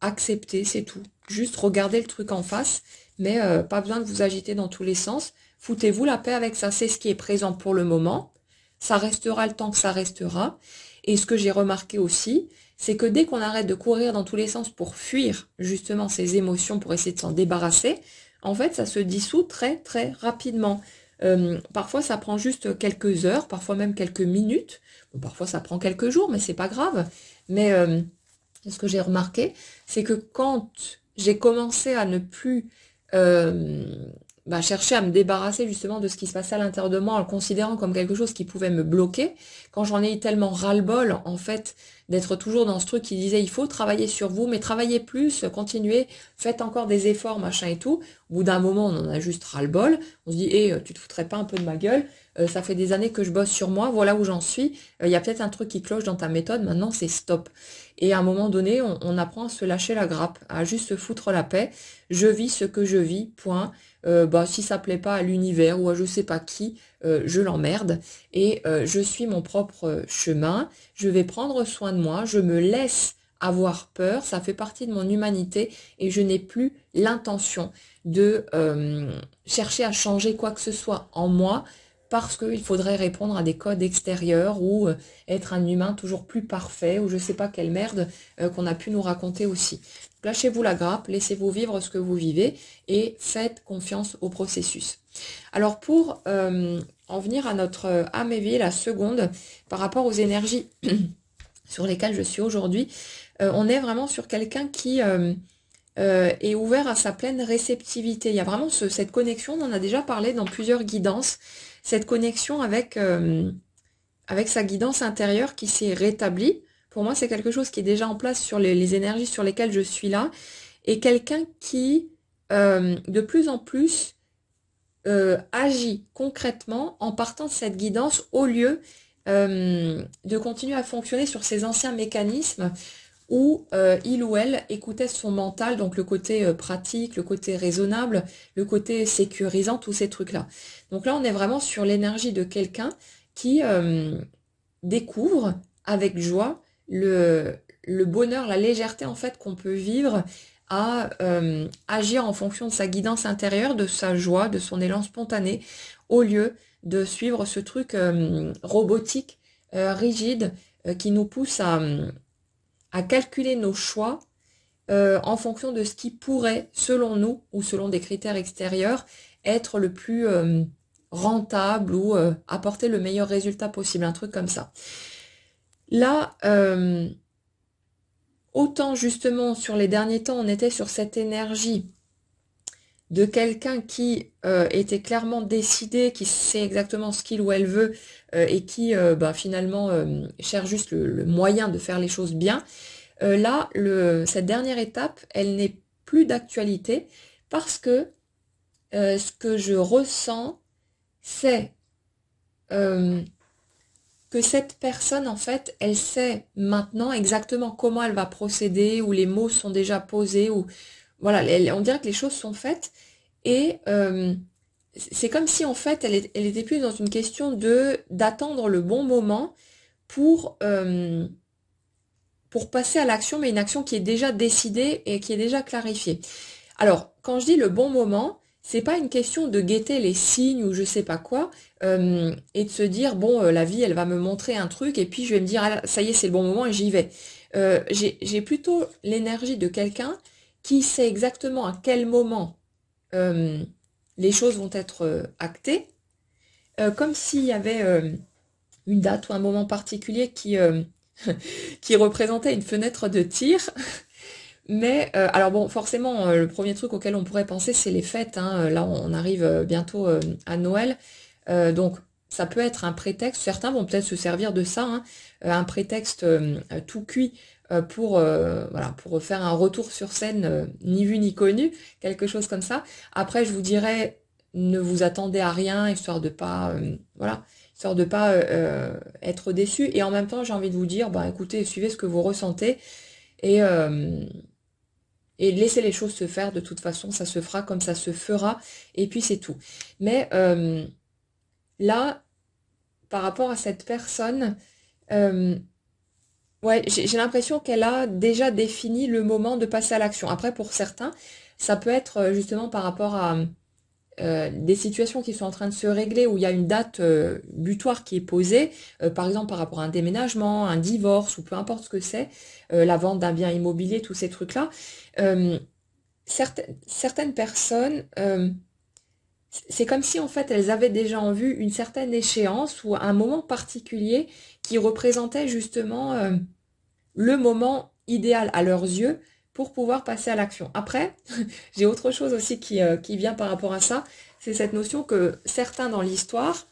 Accepter, c'est tout. Juste regardez le truc en face, mais pas besoin de vous agiter dans tous les sens. Foutez-vous la paix avec ça. C'est ce qui est présent pour le moment. Ça restera le temps que ça restera. Et ce que j'ai remarqué aussi, c'est que dès qu'on arrête de courir dans tous les sens pour fuir justement ces émotions, pour essayer de s'en débarrasser, en fait, ça se dissout très très rapidement. Parfois, ça prend juste quelques heures, parfois même quelques minutes. Bon, parfois, ça prend quelques jours, mais c'est pas grave. Mais ce que j'ai remarqué, c'est que quand j'ai commencé à ne plus euh, chercher à me débarrasser justement de ce qui se passait à l'intérieur de moi en le considérant comme quelque chose qui pouvait me bloquer, quand j'en ai eu tellement ras-le-bol en fait d'être toujours dans ce truc qui disait il faut travailler sur vous, mais travaillez plus, continuez, faites encore des efforts, machin et tout, au bout d'un moment on en a juste ras-le-bol, on se dit tu te foutrais pas un peu de ma gueule, ça fait des années que je bosse sur moi, voilà où j'en suis, il y a peut-être un truc qui cloche dans ta méthode, maintenant c'est stop. Et à un moment donné, on apprend à se lâcher la grappe, à juste se foutre la paix. Je vis ce que je vis, point. Si ça plaît pas à l'univers ou à je sais pas qui, je l'emmerde. Et je suis mon propre chemin. Je vais prendre soin de moi. Je me laisse avoir peur. Ça fait partie de mon humanité. Et je n'ai plus l'intention de chercher à changer quoi que ce soit en moi parce qu'il faudrait répondre à des codes extérieurs ou être un humain toujours plus parfait ou je sais pas quelle merde qu'on a pu nous raconter aussi. Lâchez-vous la grappe, laissez-vous vivre ce que vous vivez et faites confiance au processus. Alors pour en venir à notre âme éveillée, la seconde, par rapport aux énergies sur lesquelles je suis aujourd'hui, on est vraiment sur quelqu'un qui est ouvert à sa pleine réceptivité. Il y a vraiment cette connexion, on en a déjà parlé dans plusieurs guidances, cette connexion avec sa guidance intérieure qui s'est rétablie. Pour moi, c'est quelque chose qui est déjà en place sur les énergies sur lesquelles je suis là. Et quelqu'un qui, de plus en plus, agit concrètement en partant de cette guidance au lieu de continuer à fonctionner sur ses anciens mécanismes où il ou elle écoutait son mental, donc le côté pratique, le côté raisonnable, le côté sécurisant, tous ces trucs-là. Donc là, on est vraiment sur l'énergie de quelqu'un qui découvre avec joie le bonheur, la légèreté en fait qu'on peut vivre à agir en fonction de sa guidance intérieure, de sa joie, de son élan spontané, au lieu de suivre ce truc robotique, rigide, qui nous pousse à calculer nos choix en fonction de ce qui pourrait, selon nous, ou selon des critères extérieurs, être le plus rentable ou apporter le meilleur résultat possible, un truc comme ça. Là, autant justement sur les derniers temps, on était sur cette énergie de quelqu'un qui était clairement décidé, qui sait exactement ce qu'il ou elle veut et qui finalement cherche juste le moyen de faire les choses bien. Là, cette dernière étape, elle n'est plus d'actualité parce que ce que je ressens, c'est que cette personne, en fait, elle sait maintenant exactement comment elle va procéder, où les mots sont déjà posés, ou voilà, on dirait que les choses sont faites, et c'est comme si, en fait, elle était plus dans une question d'attendre le bon moment pour passer à l'action, mais une action qui est déjà décidée et qui est déjà clarifiée. Alors, quand je dis le bon moment, c'est pas une question de guetter les signes ou je sais pas quoi, et de se dire, bon, la vie, elle va me montrer un truc, et puis je vais me dire, ah, ça y est, c'est le bon moment et j'y vais. J'ai plutôt l'énergie de quelqu'un qui sait exactement à quel moment les choses vont être actées, comme s'il y avait une date ou un moment particulier qui représentait une fenêtre de tir. Mais alors bon, forcément, le premier truc auquel on pourrait penser, c'est les fêtes, hein. Là, on arrive bientôt à Noël, donc ça peut être un prétexte. Certains vont peut-être se servir de ça, hein, un prétexte tout cuit voilà, pour faire un retour sur scène, ni vu ni connu, quelque chose comme ça. Après, je vous dirais, ne vous attendez à rien, histoire de pas, voilà, histoire de pas être déçu. Et en même temps, j'ai envie de vous dire, bah écoutez, suivez ce que vous ressentez. Et, et laisser les choses se faire, de toute façon, ça se fera comme ça se fera, et puis c'est tout. Mais là, par rapport à cette personne, euh, ouais, j'ai l'impression qu'elle a déjà défini le moment de passer à l'action. Après, pour certains, ça peut être justement par rapport à des situations qui sont en train de se régler où il y a une date butoir qui est posée, par exemple par rapport à un déménagement, un divorce ou peu importe ce que c'est, la vente d'un bien immobilier, tous ces trucs-là. Euh, certaines personnes, c'est comme si en fait elles avaient déjà en vue une certaine échéance ou un moment particulier qui représentait justement le moment idéal à leurs yeux pour pouvoir passer à l'action. Après, j'ai autre chose aussi qui vient par rapport à ça, c'est cette notion que certains dans l'histoire,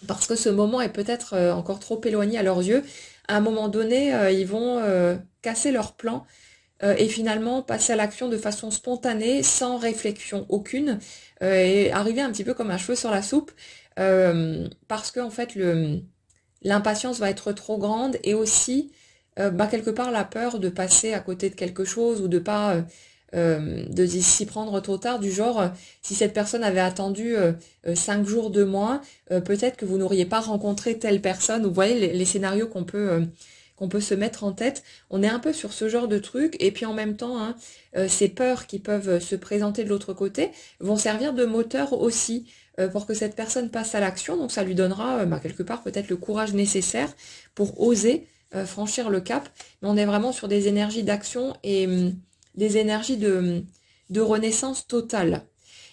parce que ce moment est peut-être encore trop éloigné à leurs yeux, à un moment donné, ils vont casser leur plan et finalement passer à l'action de façon spontanée, sans réflexion aucune, et arriver un petit peu comme un cheveu sur la soupe, parce que en fait l'impatience va être trop grande et aussi quelque part la peur de passer à côté de quelque chose ou de pas de s'y prendre trop tard, du genre si cette personne avait attendu 5 jours de moins, peut-être que vous n'auriez pas rencontré telle personne. Vous voyez les scénarios qu'on peut se mettre en tête. On est un peu sur ce genre de truc, et puis en même temps, hein, ces peurs qui peuvent se présenter de l'autre côté vont servir de moteur aussi pour que cette personne passe à l'action. Donc ça lui donnera quelque part peut-être le courage nécessaire pour oser franchir le cap. Mais on est vraiment sur des énergies d'action et des énergies de renaissance totale.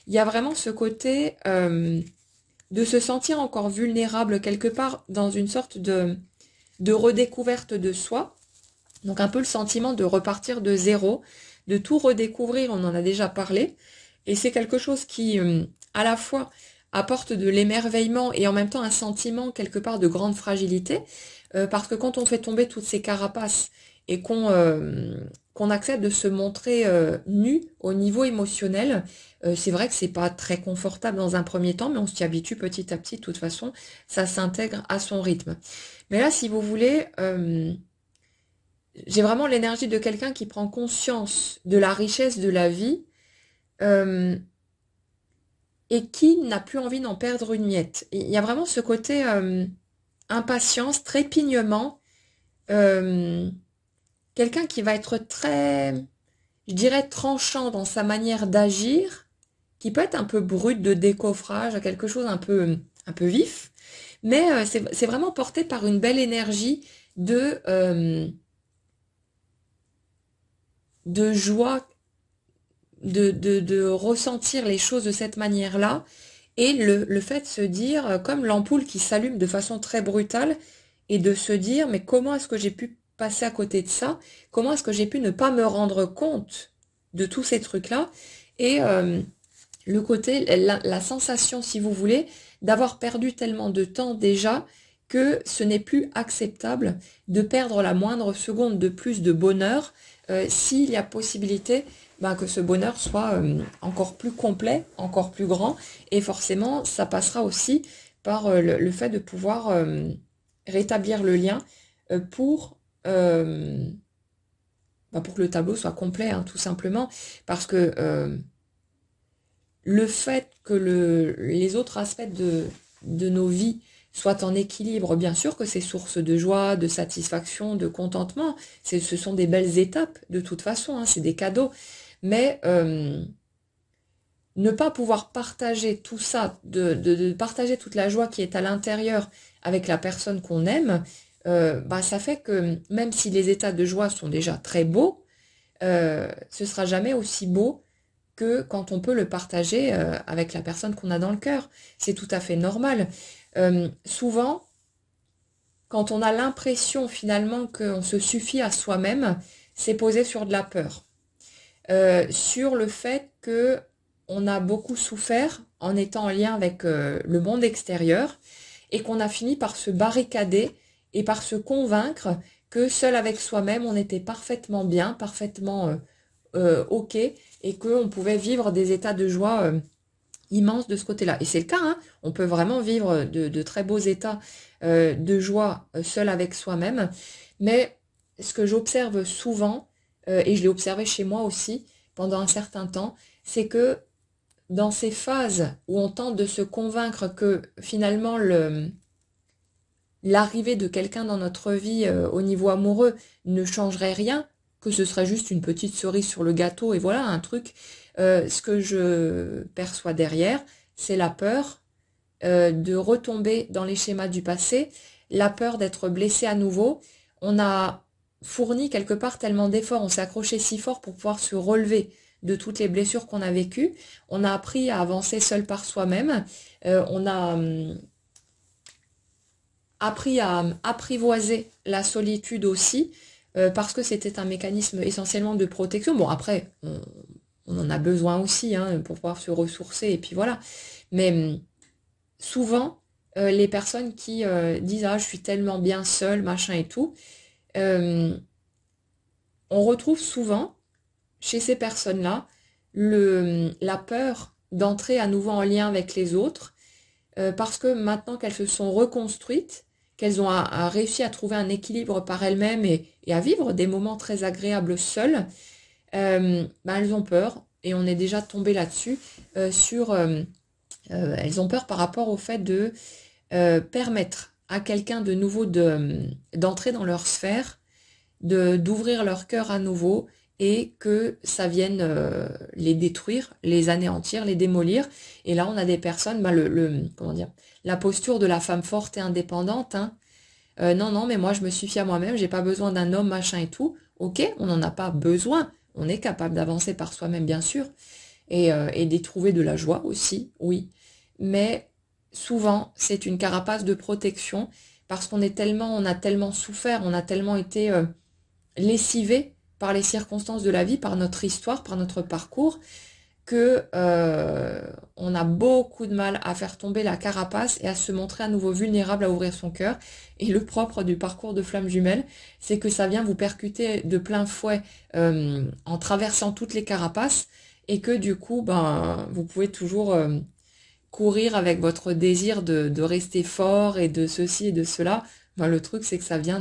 Il y a vraiment ce côté de se sentir encore vulnérable quelque part dans une sorte de redécouverte de soi. Donc un peu le sentiment de repartir de zéro, de tout redécouvrir, on en a déjà parlé. Et c'est quelque chose qui, à la fois, apporte de l'émerveillement et en même temps un sentiment quelque part de grande fragilité. Parce que quand on fait tomber toutes ces carapaces et qu'on accepte de se montrer nu au niveau émotionnel, c'est vrai que c'est pas très confortable dans un premier temps, mais on s'y habitue petit à petit. De toute façon, ça s'intègre à son rythme. Mais là, si vous voulez, j'ai vraiment l'énergie de quelqu'un qui prend conscience de la richesse de la vie euh, et qui n'a plus envie d'en perdre une miette. Il y a vraiment ce côté impatience, trépignement, euh, quelqu'un qui va être très, je dirais, tranchant dans sa manière d'agir, qui peut être un peu brut de décoffrage, quelque chose un peu vif, mais c'est vraiment porté par une belle énergie de joie, de ressentir les choses de cette manière-là, et le fait de se dire, comme l'ampoule qui s'allume de façon très brutale, et de se dire, mais comment est-ce que j'ai pu passé à côté de ça? Comment est-ce que j'ai pu ne pas me rendre compte de tous ces trucs-là? Et le côté, la sensation, si vous voulez, d'avoir perdu tellement de temps déjà que ce n'est plus acceptable de perdre la moindre seconde de plus de bonheur s'il y a possibilité que ce bonheur soit encore plus complet, encore plus grand. Et forcément, ça passera aussi par le fait de pouvoir rétablir le lien pour, pour que le tableau soit complet, hein, tout simplement. Parce que le fait que les autres aspects de nos vies soient en équilibre, bien sûr que c'est source de joie, de satisfaction, de contentement. Ce sont des belles étapes, de toute façon, hein, c'est des cadeaux. Mais ne pas pouvoir partager tout ça, de partager toute la joie qui est à l'intérieur avec la personne qu'on aime, ça fait que même si les états de joie sont déjà très beaux, ce sera jamais aussi beau que quand on peut le partager avec la personne qu'on a dans le cœur. C'est tout à fait normal. Souvent, quand on a l'impression finalement qu'on se suffit à soi-même, c'est posé sur de la peur. Sur le fait que on a beaucoup souffert en étant en lien avec le monde extérieur et qu'on a fini par se barricader et par se convaincre que seul avec soi-même on était parfaitement bien, parfaitement ok et qu'on pouvait vivre des états de joie immenses de ce côté-là. Et c'est le cas, hein, on peut vraiment vivre de très beaux états de joie seul avec soi-même. Mais ce que j'observe souvent, et je l'ai observé chez moi aussi pendant un certain temps, c'est que dans ces phases où on tente de se convaincre que finalement l'arrivée de quelqu'un dans notre vie au niveau amoureux ne changerait rien, que ce serait juste une petite cerise sur le gâteau et voilà un truc, ce que je perçois derrière, c'est la peur de retomber dans les schémas du passé, la peur d'être blessé à nouveau. On a fourni quelque part tellement d'efforts, on s'est accroché si fort pour pouvoir se relever de toutes les blessures qu'on a vécues. On a appris à avancer seul par soi-même. On a appris à apprivoiser la solitude aussi, parce que c'était un mécanisme essentiellement de protection. Bon, après, on en a besoin aussi hein, pour pouvoir se ressourcer, et puis voilà. Mais souvent, les personnes qui disent «Ah, je suis tellement bien seule, machin et tout», on retrouve souvent chez ces personnes-là la peur d'entrer à nouveau en lien avec les autres, parce que maintenant qu'elles se sont reconstruites, qu'elles ont réussi à trouver un équilibre par elles-mêmes et à vivre des moments très agréables seules, elles ont peur, et on est déjà tombé là-dessus, elles ont peur par rapport au fait de permettre à quelqu'un de nouveau d'entrer dans leur sphère, d'ouvrir leur cœur à nouveau et que ça vienne les détruire, les anéantir, les démolir. Et là, on a des personnes, comment dire, la posture de la femme forte et indépendante. Hein. Non, non, mais moi, je me suffis à moi-même, j'ai pas besoin d'un homme, machin et tout. Ok, on n'en a pas besoin. On est capable d'avancer par soi-même, bien sûr, et d'y trouver de la joie aussi, oui. Mais souvent, c'est une carapace de protection parce on a tellement souffert, on a tellement été lessivés par les circonstances de la vie, par notre histoire, par notre parcours, que on a beaucoup de mal à faire tomber la carapace et à se montrer à nouveau vulnérable, à ouvrir son cœur. Et le propre du parcours de flamme jumelle, c'est que ça vient vous percuter de plein fouet en traversant toutes les carapaces et que du coup, vous pouvez toujours courir avec votre désir de rester fort et de ceci et de cela. Le truc, c'est que ça vient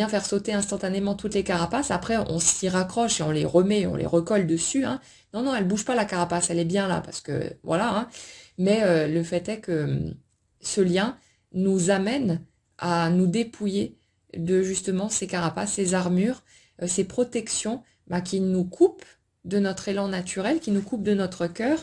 faire sauter instantanément toutes les carapaces. Après, on s'y raccroche et on les remet, on les recolle dessus. Hein. Non, non, elle bouge pas la carapace, elle est bien là parce que voilà. Hein. Mais le fait est que ce lien nous amène à nous dépouiller de justement ces carapaces, ces armures, ces protections qui nous coupent de notre élan naturel, qui nous coupent de notre cœur.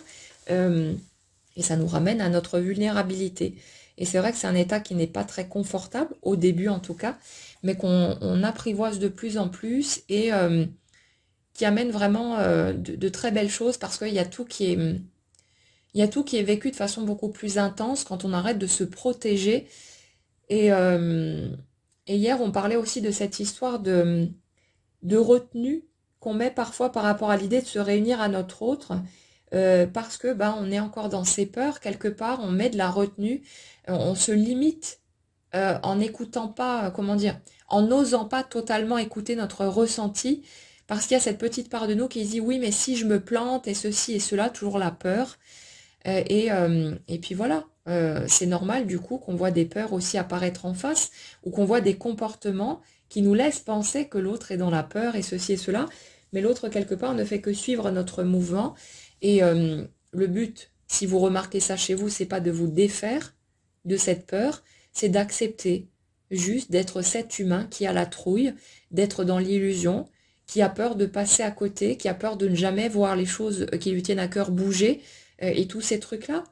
Et ça nous ramène à notre vulnérabilité. Et c'est vrai que c'est un état qui n'est pas très confortable, au début en tout cas, mais qu'on apprivoise de plus en plus et qui amène vraiment de très belles choses parce qu'il y a tout qui est, il y a tout qui est vécu de façon beaucoup plus intense quand on arrête de se protéger et Et hier, on parlait aussi de cette histoire de retenue qu'on met parfois par rapport à l'idée de se réunir à notre autre, parce que on est encore dans ses peurs, quelque part, on met de la retenue, on se limite en n'écoutant pas, comment dire, en n'osant pas totalement écouter notre ressenti, parce qu'il y a cette petite part de nous qui dit oui, mais si je me plante et ceci et cela, toujours la peur. Et puis voilà, c'est normal du coup qu'on voit des peurs aussi apparaître en face, ou qu'on voit des comportements qui nous laissent penser que l'autre est dans la peur et ceci et cela, mais l'autre quelque part ne fait que suivre notre mouvement. Et le but, si vous remarquez ça chez vous, c'est pas de vous défaire de cette peur, c'est d'accepter juste d'être cet humain qui a la trouille, d'être dans l'illusion, qui a peur de passer à côté, qui a peur de ne jamais voir les choses qui lui tiennent à cœur bouger, et tous ces trucs-là.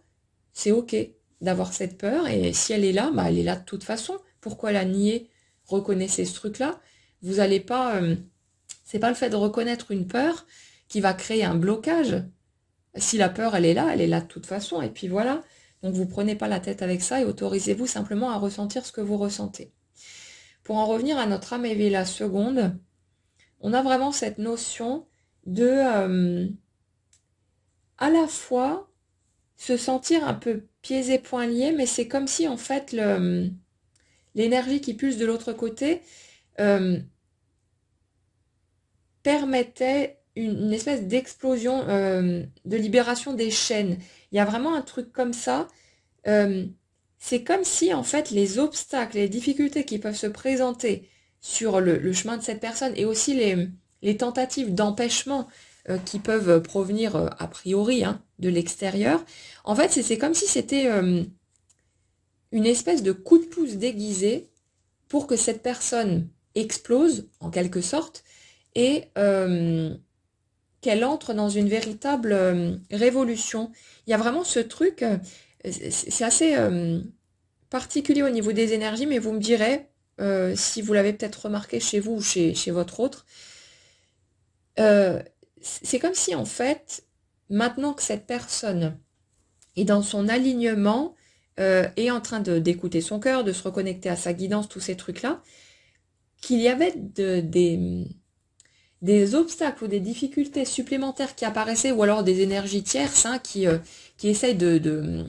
C'est ok d'avoir cette peur, et si elle est là, elle est là de toute façon. Pourquoi la nier? Reconnaissez ce truc-là. Vous allez pas, c'est pas le fait de reconnaître une peur qui va créer un blocage. Si la peur, elle est là de toute façon, et puis voilà. Donc vous prenez pas la tête avec ça et autorisez-vous simplement à ressentir ce que vous ressentez. Pour en revenir à notre âme éveillée la seconde, on a vraiment cette notion de à la fois se sentir un peu pieds et poings liés, mais c'est comme si en fait l'énergie qui pulse de l'autre côté permettait une espèce d'explosion, de libération des chaînes. Il y a vraiment un truc comme ça. C'est comme si en fait les obstacles, les difficultés qui peuvent se présenter sur le chemin de cette personne, et aussi les tentatives d'empêchement qui peuvent provenir a priori de l'extérieur, en fait c'est comme si c'était une espèce de coup de pouce déguisé pour que cette personne explose en quelque sorte, et qu'elle entre dans une véritable révolution. Il y a vraiment ce truc, c'est assez particulier au niveau des énergies, mais vous me direz si vous l'avez peut-être remarqué chez vous ou chez votre autre. C'est comme si en fait, maintenant que cette personne est dans son alignement, est en train d'écouter son cœur, de se reconnecter à sa guidance, tous ces trucs-là, qu'il y avait des obstacles ou des difficultés supplémentaires qui apparaissaient, ou alors des énergies tierces qui essayent de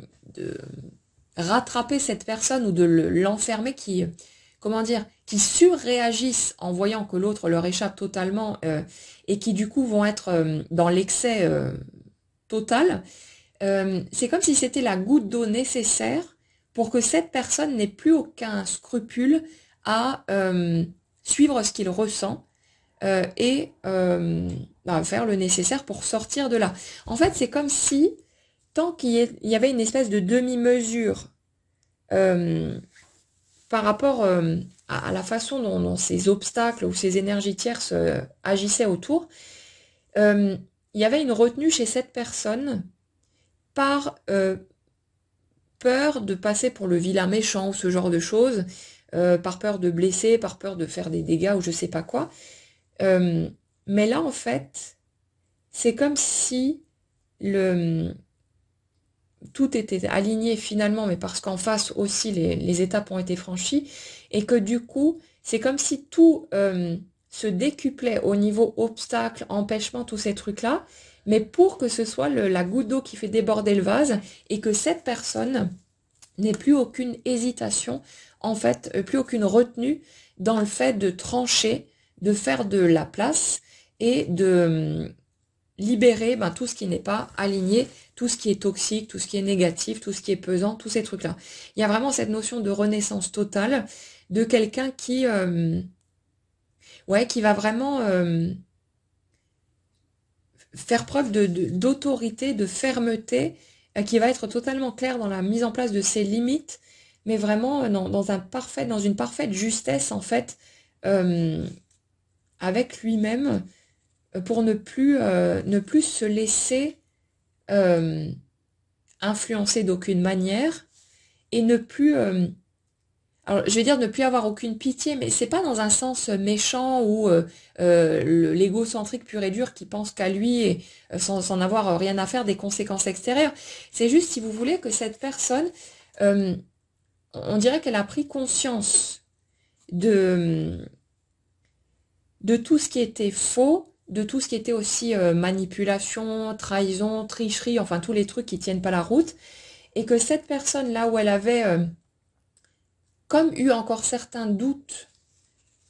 rattraper cette personne ou de l'enfermer, comment dire, qui surréagissent en voyant que l'autre leur échappe totalement, et qui du coup vont être dans l'excès total. C'est comme si c'était la goutte d'eau nécessaire pour que cette personne n'ait plus aucun scrupule à suivre ce qu'il ressent, et faire le nécessaire pour sortir de là. En fait, c'est comme si, tant qu'il y avait une espèce de demi-mesure par rapport à la façon dont ces obstacles ou ces énergies tierces agissaient autour, il y avait une retenue chez cette personne par peur de passer pour le vilain méchant ou ce genre de choses, par peur de blesser, par peur de faire des dégâts ou je sais pas quoi. Mais là, en fait, c'est comme si tout était aligné finalement, mais parce qu'en face aussi, les étapes ont été franchies, et que du coup, c'est comme si tout se décuplait au niveau obstacle, empêchement, tous ces trucs-là, mais pour que ce soit la goutte d'eau qui fait déborder le vase, et que cette personne n'ait plus aucune hésitation, en fait, plus aucune retenue dans le fait de trancher, de faire de la place et de libérer tout ce qui n'est pas aligné, tout ce qui est toxique, tout ce qui est négatif, tout ce qui est pesant, tous ces trucs-là. Il y a vraiment cette notion de renaissance totale de quelqu'un qui va vraiment faire preuve d'autorité, de fermeté, qui va être totalement clair dans la mise en place de ses limites, mais vraiment dans une parfaite justesse en fait, avec lui-même, pour ne plus se laisser influencer d'aucune manière, et ne plus alors je vais dire ne plus avoir aucune pitié, mais c'est pas dans un sens méchant ou l'égocentrique pur et dur qui pense qu'à lui, et sans avoir rien à faire des conséquences extérieures. C'est juste, si vous voulez, que cette personne, on dirait qu'elle a pris conscience de, de tout ce qui était faux, de tout ce qui était aussi manipulation, trahison, tricherie, enfin tous les trucs qui tiennent pas la route, et que cette personne là où elle avait comme eu encore certains doutes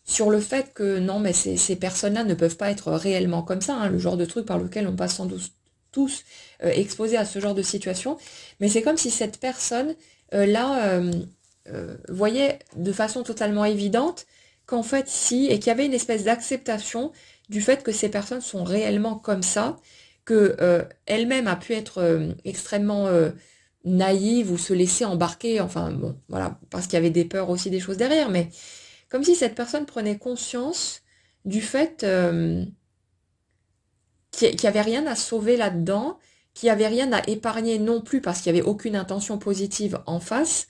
sur le fait que non, mais ces personnes-là ne peuvent pas être réellement comme ça, hein, le genre de truc par lequel on passe sans doute tous exposés à ce genre de situation, mais c'est comme si cette personne voyait de façon totalement évidente qu'en fait si, et qu'il y avait une espèce d'acceptation du fait que ces personnes sont réellement comme ça, que elle-même a pu être extrêmement naïve ou se laisser embarquer, enfin bon, voilà, parce qu'il y avait des peurs aussi, des choses derrière, mais comme si cette personne prenait conscience du fait qu'il n'y avait rien à sauver là-dedans, qu'il n'y avait rien à épargner non plus parce qu'il n'y avait aucune intention positive en face,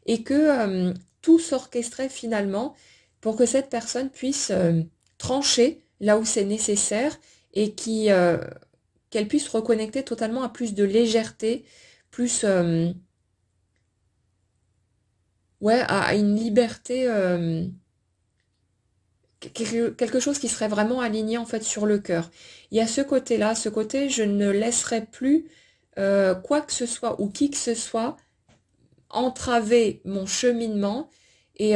et que tout s'orchestrait finalement pour que cette personne puisse trancher là où c'est nécessaire et qu'elle puisse reconnecter totalement à plus de légèreté, plus ouais, à une liberté. Quelque chose qui serait vraiment aligné en fait sur le cœur. Il y a ce côté-là, ce côté, je ne laisserai plus quoi que ce soit ou qui que ce soit entraver mon cheminement et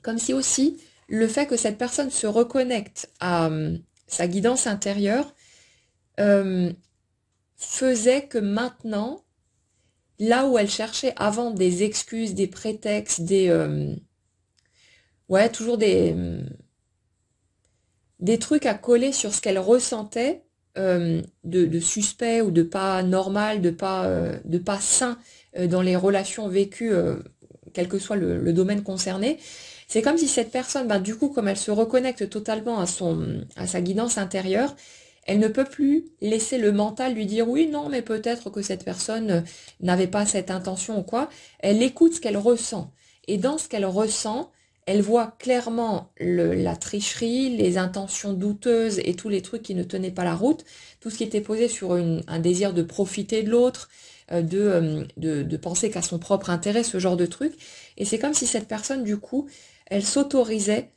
comme si aussi le fait que cette personne se reconnecte à sa guidance intérieure euh, faisait que maintenant, là où elle cherchait avant des excuses, des prétextes, ouais, toujours des trucs à coller sur ce qu'elle ressentait de suspect ou de pas normal, de pas sain dans les relations vécues, quel que soit le domaine concerné. C'est comme si cette personne, ben, du coup, comme elle se reconnecte totalement à sa guidance intérieure, elle ne peut plus laisser le mental lui dire oui, non, mais peut-être que cette personne n'avait pas cette intention ou quoi. Elle écoute ce qu'elle ressent. Et dans ce qu'elle ressent, elle voit clairement la tricherie, les intentions douteuses et tous les trucs qui ne tenaient pas la route, tout ce qui était posé sur un désir de profiter de l'autre, de penser qu'à son propre intérêt, ce genre de truc. Et c'est comme si cette personne, du coup, elle s'autorisait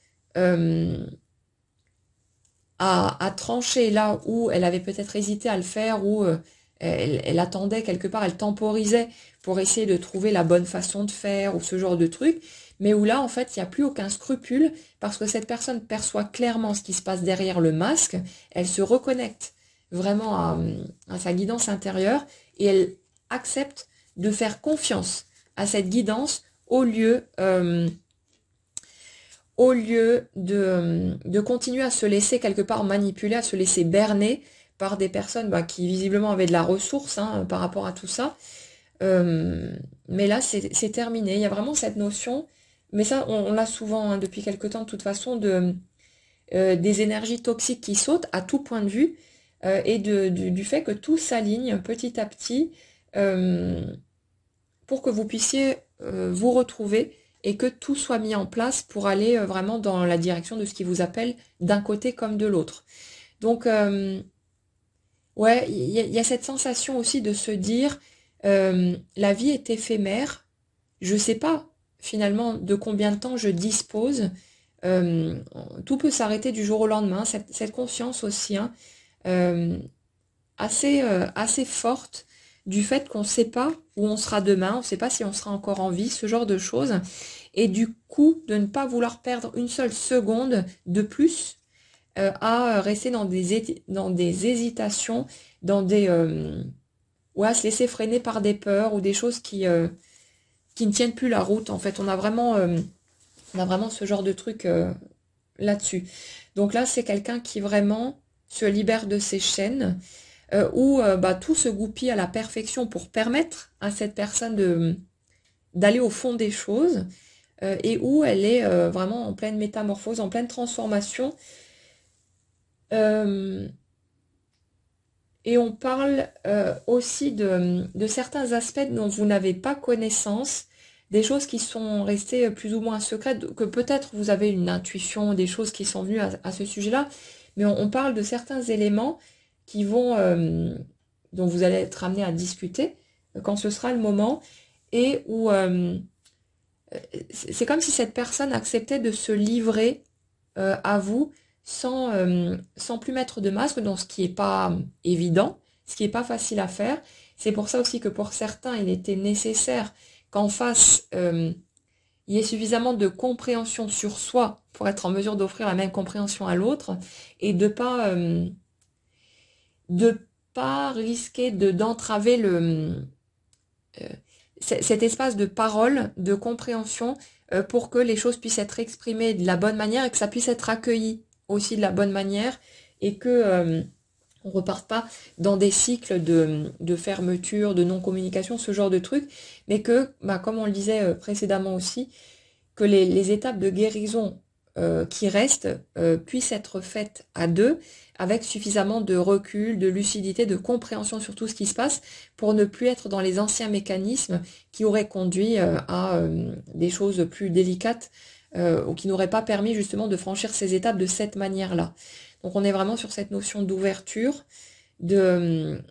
à trancher là où elle avait peut-être hésité à le faire, ou elle attendait quelque part, elle temporisait pour essayer de trouver la bonne façon de faire, ou ce genre de truc, mais où là, en fait, il n'y a plus aucun scrupule, parce que cette personne perçoit clairement ce qui se passe derrière le masque, elle se reconnecte vraiment à sa guidance intérieure, et elle accepte de faire confiance à cette guidance au lieu de continuer à se laisser quelque part manipuler, à se laisser berner par des personnes bah, qui visiblement avaient de la ressource hein, par rapport à tout ça. Mais là, c'est terminé. Il y a vraiment cette notion, mais ça, on l'a souvent hein, depuis quelque temps de toute façon, des énergies toxiques qui sautent à tout point de vue et du fait que tout s'aligne petit à petit pour que vous puissiez vous retrouver et que tout soit mis en place pour aller vraiment dans la direction de ce qui vous appelle d'un côté comme de l'autre. Donc, ouais, il y a cette sensation aussi de se dire, la vie est éphémère, je sais pas finalement de combien de temps je dispose, euh, tout peut s'arrêter du jour au lendemain, cette conscience aussi, hein, euh, assez forte du fait qu'on ne sait pas où on sera demain, on ne sait pas si on sera encore en vie, ce genre de choses. Et du coup, de ne pas vouloir perdre une seule seconde de plus à rester dans des hésitations, ou à se laisser freiner par des peurs ou des choses qui ne tiennent plus la route. En fait, on a vraiment ce genre de truc là-dessus. Donc là, c'est quelqu'un qui vraiment se libère de ses chaînes, où bah, tout se goupille à la perfection pour permettre à cette personne d'aller au fond des choses, et où elle est vraiment en pleine métamorphose, en pleine transformation. Euh, et on parle aussi de certains aspects dont vous n'avez pas connaissance, des choses qui sont restées plus ou moins secrètes, que peut-être vous avez une intuition, des choses qui sont venues à ce sujet-là, mais on parle de certains éléments qui vont, dont vous allez être amené à discuter quand ce sera le moment, et où c'est comme si cette personne acceptait de se livrer à vous sans plus mettre de masque, donc ce qui n'est pas évident, ce qui n'est pas facile à faire. C'est pour ça aussi que pour certains, il était nécessaire qu'en face, il y ait suffisamment de compréhension sur soi pour être en mesure d'offrir la même compréhension à l'autre et de pas risquer d'entraver euh, cet espace de parole, de compréhension, pour que les choses puissent être exprimées de la bonne manière et que ça puisse être accueilli aussi de la bonne manière et que on reparte pas dans des cycles de fermeture, de non-communication, ce genre de trucs, mais que, bah, comme on le disait précédemment aussi, que les étapes de guérison qui restent puissent être faites à deux, avec suffisamment de recul, de lucidité, de compréhension sur tout ce qui se passe, pour ne plus être dans les anciens mécanismes qui auraient conduit à des choses plus délicates ou qui n'auraient pas permis justement de franchir ces étapes de cette manière-là. Donc on est vraiment sur cette notion d'ouverture, de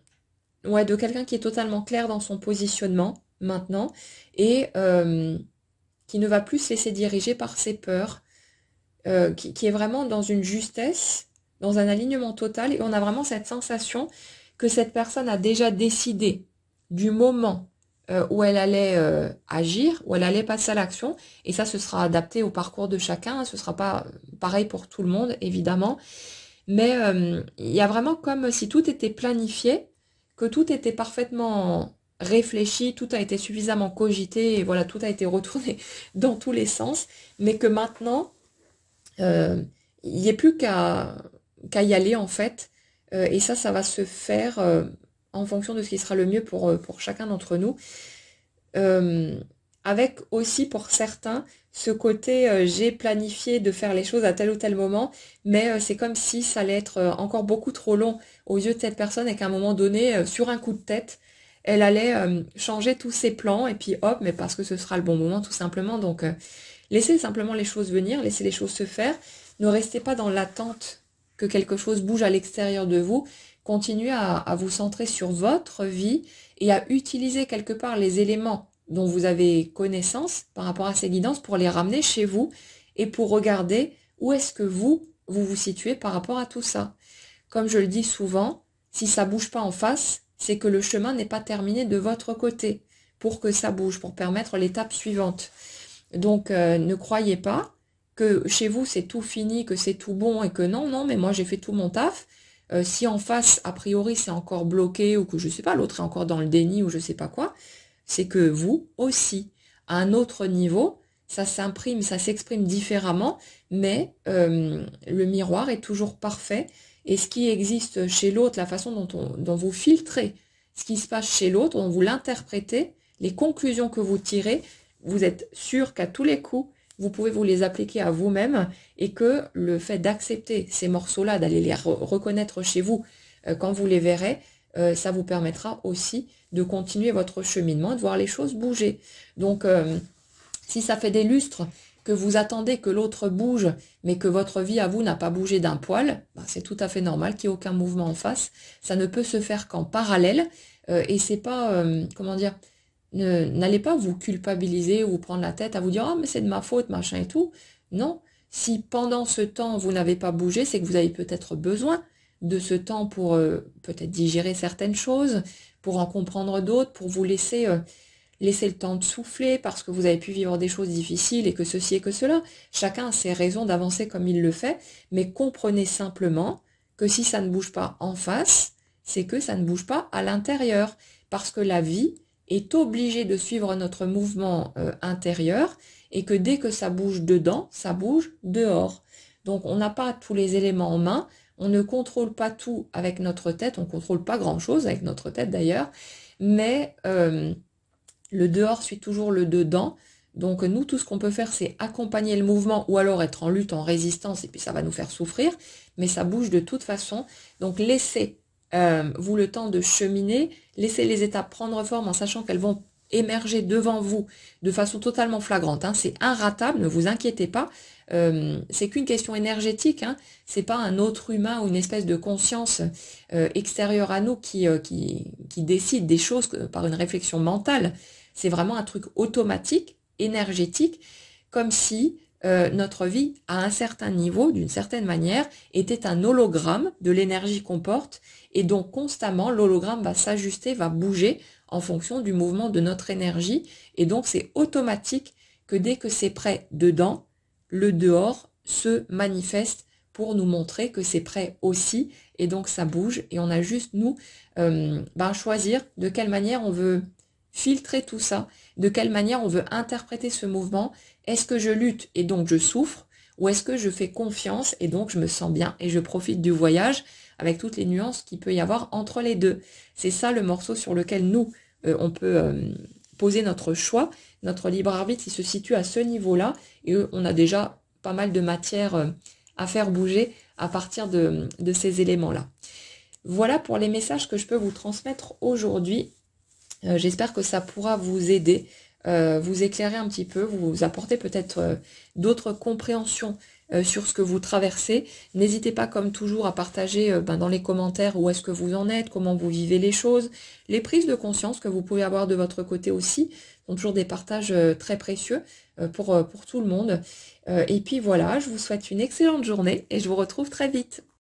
quelqu'un qui est totalement clair dans son positionnement maintenant et qui ne va plus se laisser diriger par ses peurs, qui est vraiment dans une justesse, dans un alignement total, et on a vraiment cette sensation que cette personne a déjà décidé du moment où elle allait agir, où elle allait passer à l'action, et ça, ce sera adapté au parcours de chacun, ce sera pas pareil pour tout le monde, évidemment, mais il y a vraiment comme si tout était planifié, que tout était parfaitement réfléchi, tout a été suffisamment cogité, et voilà, tout a été retourné dans tous les sens, mais que maintenant, euh, il n'y ait plus qu'à y aller en fait, et ça va se faire en fonction de ce qui sera le mieux pour chacun d'entre nous. Euh, Avec aussi pour certains ce côté j'ai planifié de faire les choses à tel ou tel moment, mais c'est comme si ça allait être encore beaucoup trop long aux yeux de cette personne et qu'à un moment donné, sur un coup de tête, elle allait changer tous ses plans et puis hop, mais parce que ce sera le bon moment tout simplement. Donc laissez simplement les choses venir, laissez les choses se faire. Ne restez pas dans l'attente que quelque chose bouge à l'extérieur de vous. Continuez à vous centrer sur votre vie et à utiliser quelque part les éléments dont vous avez connaissance par rapport à ces guidances pour les ramener chez vous et pour regarder où est-ce que vous vous situez par rapport à tout ça. Comme je le dis souvent, si ça bouge pas en face, c'est que le chemin n'est pas terminé de votre côté pour que ça bouge, pour permettre l'étape suivante. Donc ne croyez pas que chez vous c'est tout fini, que c'est tout bon et que non, non, mais moi j'ai fait tout mon taf. Si en face, a priori, c'est encore bloqué ou que je sais pas, l'autre est encore dans le déni ou je sais pas quoi, c'est que vous aussi, à un autre niveau, ça s'imprime, ça s'exprime différemment, mais le miroir est toujours parfait. Et ce qui existe chez l'autre, la façon dont vous filtrez ce qui se passe chez l'autre, dont vous l'interprétez, les conclusions que vous tirez, vous êtes sûr qu'à tous les coups, vous pouvez vous les appliquer à vous-même et que le fait d'accepter ces morceaux-là, d'aller les reconnaître chez vous quand vous les verrez, ça vous permettra aussi de continuer votre cheminement, de voir les choses bouger. Donc, si ça fait des lustres que vous attendez que l'autre bouge, mais que votre vie à vous n'a pas bougé d'un poil, bah, c'est tout à fait normal qu'il n'y ait aucun mouvement en face. Ça ne peut se faire qu'en parallèle, et c'est pas, comment dire, n'allez pas vous culpabiliser ou vous prendre la tête à vous dire «Oh, mais c'est de ma faute, machin et tout». Non, si pendant ce temps vous n'avez pas bougé, c'est que vous avez peut-être besoin de ce temps pour peut-être digérer certaines choses, pour en comprendre d'autres, pour vous laisser le temps de souffler parce que vous avez pu vivre des choses difficiles et que ceci et que cela. Chacun a ses raisons d'avancer comme il le fait, mais comprenez simplement que si ça ne bouge pas en face, c'est que ça ne bouge pas à l'intérieur, parce que la vie est obligée de suivre notre mouvement intérieur et que dès que ça bouge dedans, ça bouge dehors. Donc on n'a pas tous les éléments en main, on ne contrôle pas tout avec notre tête, on ne contrôle pas grand-chose avec notre tête d'ailleurs, mais le dehors suit toujours le dedans. Donc nous, tout ce qu'on peut faire, c'est accompagner le mouvement ou alors être en lutte, en résistance, et puis ça va nous faire souffrir, mais ça bouge de toute façon. Donc laissez vous le temps de cheminer, laissez les étapes prendre forme en sachant qu'elles vont émerger devant vous de façon totalement flagrante. Hein. C'est inratable, ne vous inquiétez pas. C'est qu'une question énergétique, hein. C'est pas un autre humain ou une espèce de conscience extérieure à nous qui décide des choses par une réflexion mentale. C'est vraiment un truc automatique énergétique, comme si notre vie, à un certain niveau, d'une certaine manière, était un hologramme de l'énergie qu'on porte, et donc constamment, l'hologramme va s'ajuster, va bouger en fonction du mouvement de notre énergie, et donc c'est automatique que dès que c'est prêt dedans, le dehors se manifeste pour nous montrer que c'est prêt aussi, et donc ça bouge, et on a juste, nous, choisir de quelle manière on veut filtrer tout ça, de quelle manière on veut interpréter ce mouvement. Est-ce que je lutte et donc je souffre, ou est-ce que je fais confiance et donc je me sens bien et je profite du voyage avec toutes les nuances qu'il peut y avoir entre les deux. C'est ça le morceau sur lequel nous, on peut poser notre choix. Notre libre arbitre, il se situe à ce niveau-là, et on a déjà pas mal de matière à faire bouger à partir de ces éléments-là. Voilà pour les messages que je peux vous transmettre aujourd'hui. J'espère que ça pourra vous aider, vous éclairer un petit peu, vous apporter peut-être d'autres compréhensions sur ce que vous traversez. N'hésitez pas comme toujours à partager dans les commentaires où est-ce que vous en êtes, comment vous vivez les choses, les prises de conscience que vous pouvez avoir de votre côté aussi, sont toujours des partages très précieux pour tout le monde. Et puis voilà, je vous souhaite une excellente journée et je vous retrouve très vite.